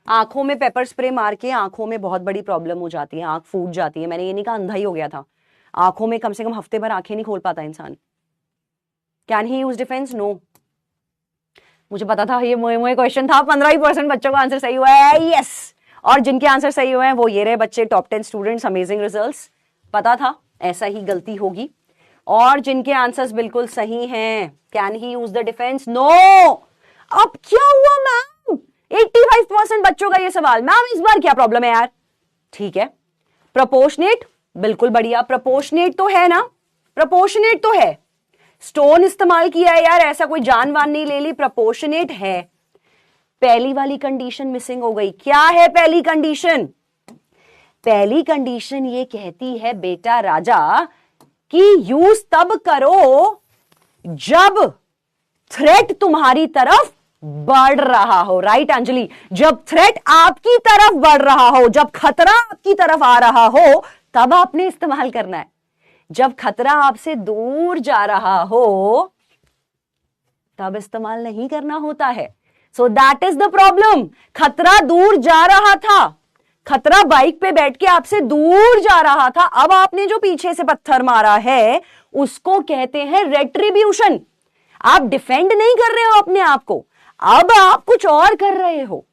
आंखों में पेपर स्प्रे मार के आंखों में बहुत बड़ी प्रॉब्लम हो जाती है, आंख फूट जाती है। मैंने ये नहीं कहा अंधा ही हो गया था, आंखों में कम से कम हफ्ते भर आंखें नहीं खोल पाता इंसान। Can he use defence? No. मुझे पता था ये मोए मोए क्वेश्चन था, 15% बच्चों का आंसर सही हुआ है, यस। और जिनके आंसर सही हुए हैं वो ये रहे बच्चे, टॉप 10 स्टूडेंट्स, अमेजिंग रिजल्ट्स। पता था ऐसा ही गलती होगी। और जिनके आंसर्स बिल्कुल सही हैं, can he use the defence? No. अब क्या हुआ मैम? 85% बच्चों का ये सवाल, मैम इस बार क्या प्रॉब्लम है यार? ठीक है, प्रोपोर्शनेट, बिल्कुल बढ़िया, प्रोपोर्शनेट तो है ना, प्रोपोर्शनेट तो है। स्टोन इस्तेमाल किया है यार, ऐसा कोई जान वान नहीं ले ली, प्रोपोर्शनेट है। पहली वाली कंडीशन मिसिंग हो गई। क्या है पहली कंडीशन? पहली कंडीशन ये कहती है बेटा राजा कि यूज तब करो जब थ्रेट तुम्हारी तरफ बढ़ रहा हो। राइट अंजलि? जब थ्रेट आपकी तरफ बढ़ रहा हो, जब खतरा आपकी तरफ आ रहा हो, तब आपने इस्तेमाल करना है। जब खतरा आपसे दूर जा रहा हो तब इस्तेमाल नहीं करना होता है। सो दैट इज द प्रॉब्लम। खतरा दूर जा रहा था, खतरा बाइक पे बैठ के आपसे दूर जा रहा था, अब आपने जो पीछे से पत्थर मारा है उसको कहते हैं रेट्रिब्यूशन। आप डिफेंड नहीं कर रहे हो अपने आप को, अब आप कुछ और कर रहे हो।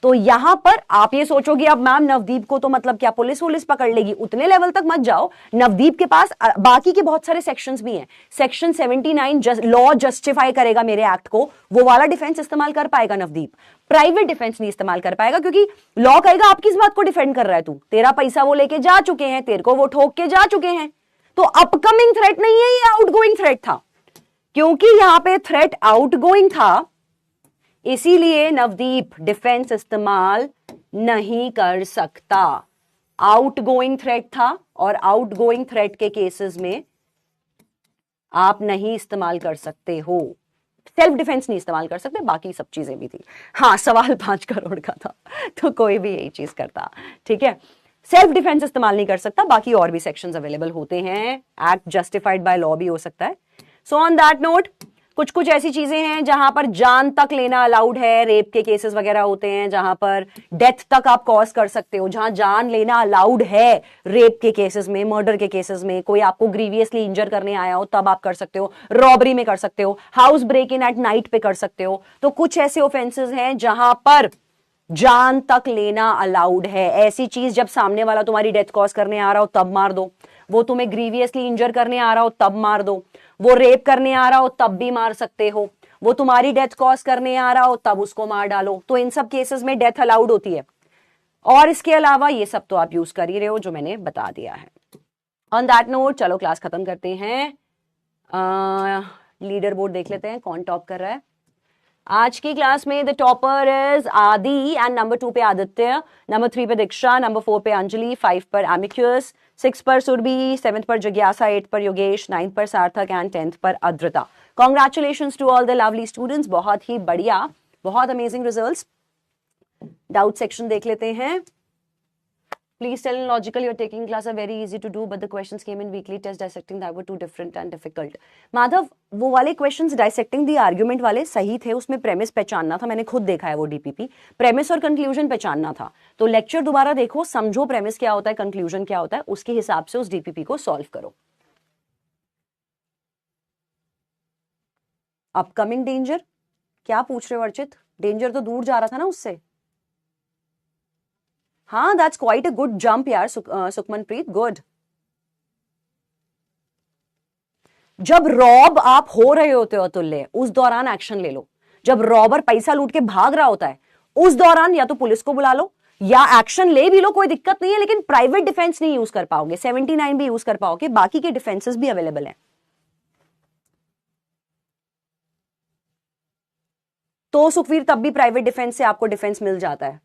तो यहां पर आप ये सोचोगे अब मैम नवदीप को तो मतलब क्या पुलिस वुलिस पकड़ लेगी, उतने लेवल तक मत जाओ। नवदीप के पास बाकी के बहुत सारे सेक्शंस भी हैं। सेक्शन 79 लॉ जस्टिफाई करेगा मेरे एक्ट को, वो वाला डिफेंस इस्तेमाल कर पाएगा नवदीप। प्राइवेट डिफेंस नहीं इस्तेमाल कर पाएगा, क्योंकि लॉ कहेगा आप किस बात को डिफेंड कर रहा है, तू तेरा पैसा वो लेके जा चुके हैं, तेरे को वो ठोक के जा चुके हैं। तो अपकमिंग थ्रेट नहीं है, ये आउटगोइंग थ्रेट था। क्योंकि यहां पे थ्रेट आउटगोइंग था, इसीलिए नवदीप डिफेंस इस्तेमाल नहीं कर सकता। आउटगोइंग थ्रेट था और आउटगोइंग थ्रेट के केसेस में आप नहीं इस्तेमाल कर सकते हो। सेल्फ डिफेंस नहीं इस्तेमाल कर सकते, बाकी सब चीजें भी थी। हाँ, सवाल 5 करोड़ का था तो कोई भी यही चीज करता। ठीक है, सेल्फ डिफेंस इस्तेमाल नहीं कर सकता, बाकी और भी सेक्शंस अवेलेबल होते हैं। एक्ट जस्टिफाइड बाय लॉ भी हो सकता है। सो ऑन दैट नोट, कुछ कुछ ऐसी चीजें हैं जहां पर जान तक लेना अलाउड है। रेप के केसेस वगैरह होते हैं जहां पर डेथ तक आप कॉज कर सकते हो, जहां जान लेना अलाउड है। रेप के केसेस में, मर्डर के केसेस में, कोई आपको ग्रीवियसली इंजर करने आया हो तब आप कर सकते हो, रॉबरी में कर सकते हो, house break in at night पे कर सकते हो। तो कुछ ऐसे ऑफेंसेस हैं जहां पर जान तक लेना अलाउड है। ऐसी चीज जब सामने वाला तुम्हारी डेथ कॉज करने आ रहा हो तब मार दो, वो तुम्हें ग्रीवियसली इंजर करने आ रहा हो तब मार दो, वो रेप करने आ रहा हो तब भी मार सकते हो, वो तुम्हारी डेथ कॉज करने आ रहा हो तब उसको मार डालो। तो इन सब केसेस में डेथ अलाउड होती है। और इसके अलावा ये सब तो आप यूज कर ही रहे हो जो मैंने बता दिया है। ऑन दैट नोट चलो क्लास खत्म करते हैं। लीडर बोर्ड देख लेते हैं कौन टॉप कर रहा है आज की क्लास में। द टॉपर इज आदि एंड नंबर 2 पे आदित्य, नंबर 3 पे दीक्षा, नंबर 4 पे अंजलि, 5 पर एमिक्यूस, 6 पर सुरभि, 7 पर जिज्ञासा, 8 पर योगेश, 9 पर सार्थक एंड 10th पर Adrita. Congratulations to all the lovely students, बहुत ही बढ़िया, बहुत अमेजिंग रिजल्ट्स। डाउट सेक्शन देख लेते हैं। Please tell in logical you're taking class are very easy to do, but the questions came in weekly test dissecting that were too different and difficult. Madhav, वो वाले questions dissecting the argument वाले सही थे, उसमें premise पहचानना था, मैंने खुद देखा है वो DPP, premise और conclusion पहचानना था। तो lecture दोबारा देखो, समझो premise क्या होता है, conclusion क्या होता है, उसके हिसाब से उस DPP को solve करो। Upcoming danger क्या पूछ रहे हो अर्चित? danger तो दूर जा रहा था ना उससे। हाँ, that's quite a good jump यार सुखमनप्रीत, गुड। जब रॉब आप हो रहे होते हो अतुल्य, उस दौरान एक्शन ले लो। जब रॉबर पैसा लूट के भाग रहा होता है उस दौरान या तो पुलिस को बुला लो या एक्शन ले भी लो, कोई दिक्कत नहीं है, लेकिन प्राइवेट डिफेंस नहीं यूज कर पाओगे। 79 भी यूज कर पाओगे, बाकी के डिफेंसेस भी अवेलेबल हैं। तो सुखवीर तब भी प्राइवेट डिफेंस से आपको डिफेंस मिल जाता है,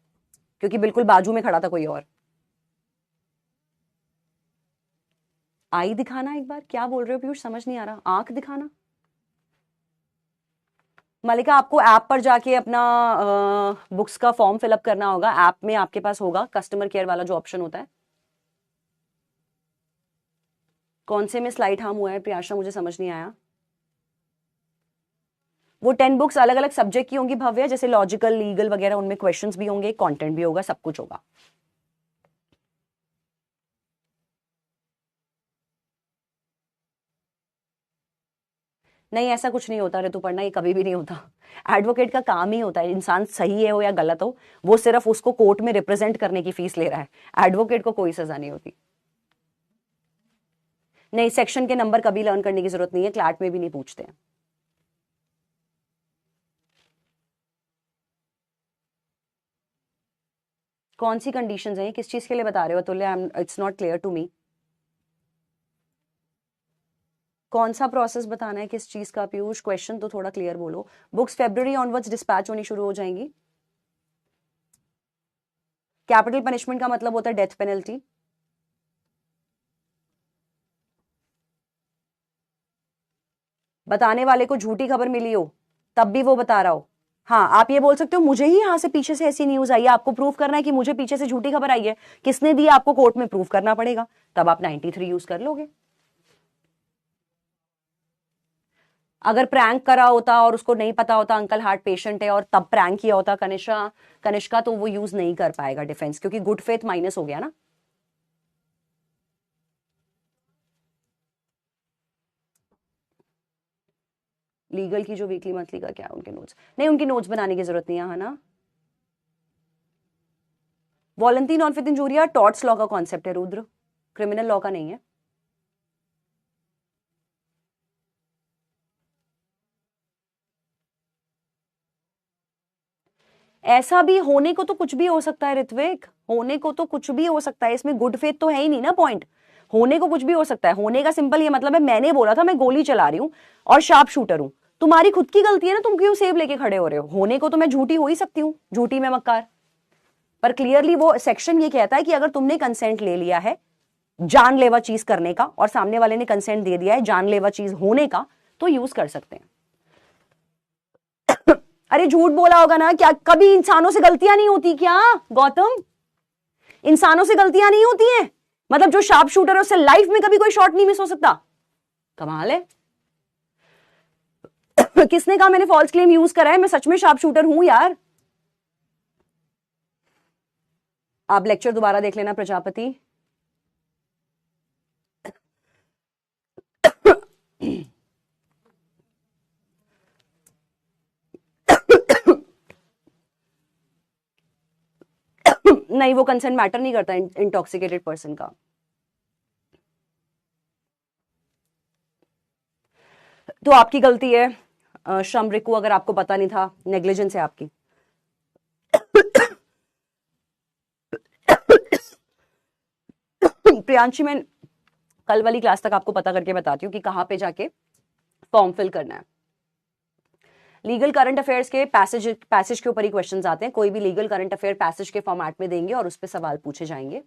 क्योंकि बिल्कुल बाजू में खड़ा था कोई और। आई दिखाना एक बार, क्या बोल रहे हो पीयूष, समझ नहीं आ रहा। आंख दिखाना। मलिका, आपको ऐप पर जाके अपना बुक्स का फॉर्म फिलअप करना होगा। ऐप में आपके पास होगा कस्टमर केयर वाला जो ऑप्शन होता है। कौन से में स्लाइड हार्म हुआ है प्रियाशा, मुझे समझ नहीं आया। वो 10 बुक्स अलग अलग सब्जेक्ट की होंगी भव्य, जैसे लॉजिकल, लीगल वगैरह, उनमें क्वेश्चंस भी होंगे, कंटेंट भी होगा, सब कुछ होगा। नहीं, ऐसा कुछ नहीं होता ऋतुपर्णा, ये कभी भी नहीं होता। एडवोकेट का काम ही होता है, इंसान सही है हो या गलत हो, वो सिर्फ उसको कोर्ट में रिप्रेजेंट करने की फीस ले रहा है। एडवोकेट को कोई सजा नहीं होती। नहीं, सेक्शन के नंबर कभी लर्न करने की जरूरत नहीं है, क्लैट में भी नहीं पूछते हैं। कौन सी कंडीशंस हैं, किस चीज के लिए बता रहे हो Atulya? It's not clear to me. कौन सा प्रोसेस बताना है, किस चीज का पीयूष? क्वेश्चन तो थोड़ा क्लियर बोलो। बुक्स फेब्रुवरी ऑनवर्ड्स डिस्पैच होनी शुरू हो जाएंगी। कैपिटल पनिशमेंट का मतलब होता है डेथ पेनल्टी। बताने वाले को झूठी खबर मिली हो तब भी वो बता रहा हो। हाँ, आप ये बोल सकते हो मुझे ही यहां से पीछे से ऐसी न्यूज आई है, आपको प्रूफ करना है कि मुझे पीछे से झूठी खबर आई है, किसने दी आपको कोर्ट में प्रूफ करना पड़ेगा, तब आप 93 यूज कर लोगे। अगर प्रैंक करा होता और उसको नहीं पता होता अंकल हार्ट पेशेंट है और तब प्रैंक किया होता कनिष्का, तो वो यूज नहीं कर पाएगा डिफेंस, क्योंकि गुड फेथ माइनस हो गया ना। लीगल की जो वीकली मंथली का क्या उनके नोट्स? नहीं, उनकी नोट्स बनाने की जरूरत नहीं है ना। वॉलंटी नॉन विद इंजूरिया टॉर्ट्स लॉ का कॉन्सेप्ट है रुद्र, क्रिमिनल लॉ का नहीं है। ऐसा भी होने को तो कुछ भी हो सकता है ऋत्विक, होने को तो कुछ भी हो सकता है, इसमें गुड फेथ तो है ही नहीं ना पॉइंट। होने को कुछ भी हो सकता है, होने का सिंपल ये मतलब है मैंने बोला था मैं गोली चला रही हूं और शार्प शूटर हूं, तुम्हारी खुद की गलती है ना, तुम क्यों सेब लेके खड़े हो रहे हो? होने को तो मैं झूठी हो ही सकती हूँ, झूठी में मक्कार। पर क्लियरली वो सेक्शन ये कहता है कि अगर तुमने कंसेंट ले लिया है जानलेवा चीज करने का और सामने वाले ने कंसेंट दे दिया है जानलेवा चीज होने का, तो यूज कर सकते हैं। अरे झूठ बोला होगा ना, क्या कभी इंसानों से गलतियां नहीं होती क्या गौतम? इंसानों से गलतियां नहीं होती हैं? मतलब जो शार्प शूटर है उससे लाइफ में कभी कोई शॉट नहीं मिस हो सकता? कमाल है। किसने कहा मैंने फॉल्स क्लेम यूज करा है? मैं सच में शार्प शूटर हूं यार। आप लेक्चर दोबारा देख लेना प्रजापति। नहीं, वो कंसेंट मैटर नहीं करता इंटॉक्सिकेटेड पर्सन का। तो आपकी गलती है श्रम रिकू, अगर आपको पता नहीं था, नेग्लिजेंस है आपकी। प्रियांशी, मैं कल वाली क्लास तक आपको पता करके बताती हूँ कि कहां पे जाके फॉर्म फिल करना है। लीगल करंट अफेयर्स के पैसेज के ऊपर ही क्वेश्चंस आते हैं। कोई भी लीगल करंट अफेयर पैसेज के फॉर्मेट में देंगे और उस पर सवाल पूछे जाएंगे।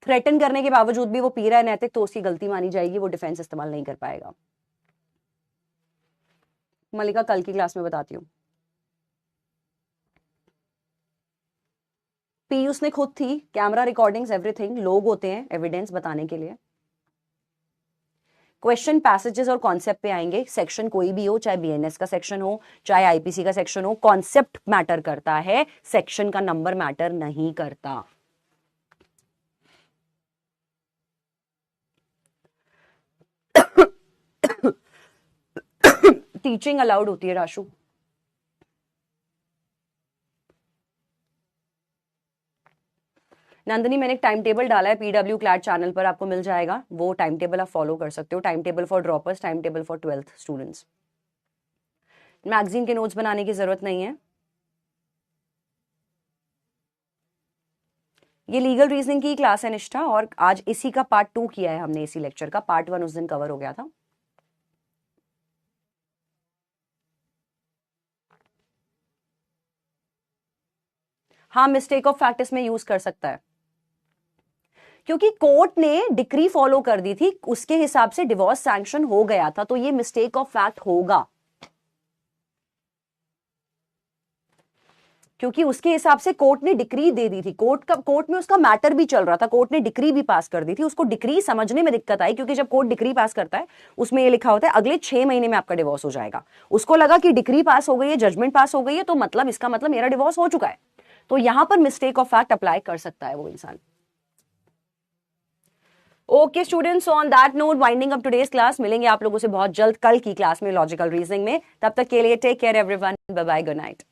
थ्रेटन करने के बावजूद भी वो पी रहा है नैतिक, तो उसकी गलती मानी जाएगी, वो डिफेंस इस्तेमाल नहीं कर पाएगा। मलिका कल की क्लास में बताती हूँ। पीयूष ने खुद थी, कैमरा रिकॉर्डिंग्स एवरीथिंग, लोग होते हैं एविडेंस बताने के लिए। क्वेश्चन पैसेजेस और कॉन्सेप्ट पे आएंगे। सेक्शन कोई भी हो, चाहे बीएनएस का सेक्शन हो, चाहे आईपीसी का सेक्शन हो, कॉन्सेप्ट मैटर करता है, सेक्शन का नंबर मैटर नहीं करता। टीचिंग अलाउड होती है राशु। नंदनी, मैंने एक टाइम टेबल डाला है पीडब्ल्यू क्लैट चैनल पर, आपको मिल जाएगा, वो टाइम टेबल आप फॉलो कर सकते हो। Time table for droppers, time table for 12th students. Magazine के नोट्स बनाने की जरूरत नहीं है। ये लीगल रीजनिंग की क्लास है निष्ठा, और आज इसी का पार्ट 2 किया है हमने। इसी लेक्चर का पार्ट 1 उस दिन कवर हो गया था। हाँ, मिस्टेक ऑफ फैक्ट इसमें यूज कर सकता है, क्योंकि कोर्ट ने डिक्री फॉलो कर दी थी, उसके हिसाब से डिवोर्स सैंक्शन हो गया था, तो ये मिस्टेक ऑफ फैक्ट होगा, क्योंकि उसके हिसाब से कोर्ट ने डिक्री दे दी थी। कोर्ट में उसका मैटर भी चल रहा था, कोर्ट ने डिक्री भी पास कर दी थी। उसको डिक्री समझने में दिक्कत आई, क्योंकि जब कोर्ट डिक्री पास करता है उसमें ये लिखा होता है अगले 6 महीने में आपका डिवोर्स हो जाएगा। उसको लगा कि डिक्री पास हो गई है, जजमेंट पास हो गई है, तो मतलब इसका मतलब मेरा डिवोर्स हो चुका है। तो यहां पर मिस्टेक ऑफ फैक्ट अप्लाई कर सकता है वो इंसान। Okay students, on that note winding up today's class, मिलेंगे आप लोगों से बहुत जल्द कल की क्लास में लॉजिकल रीजनिंग में। तब तक के लिए take care everyone, bye bye, good night.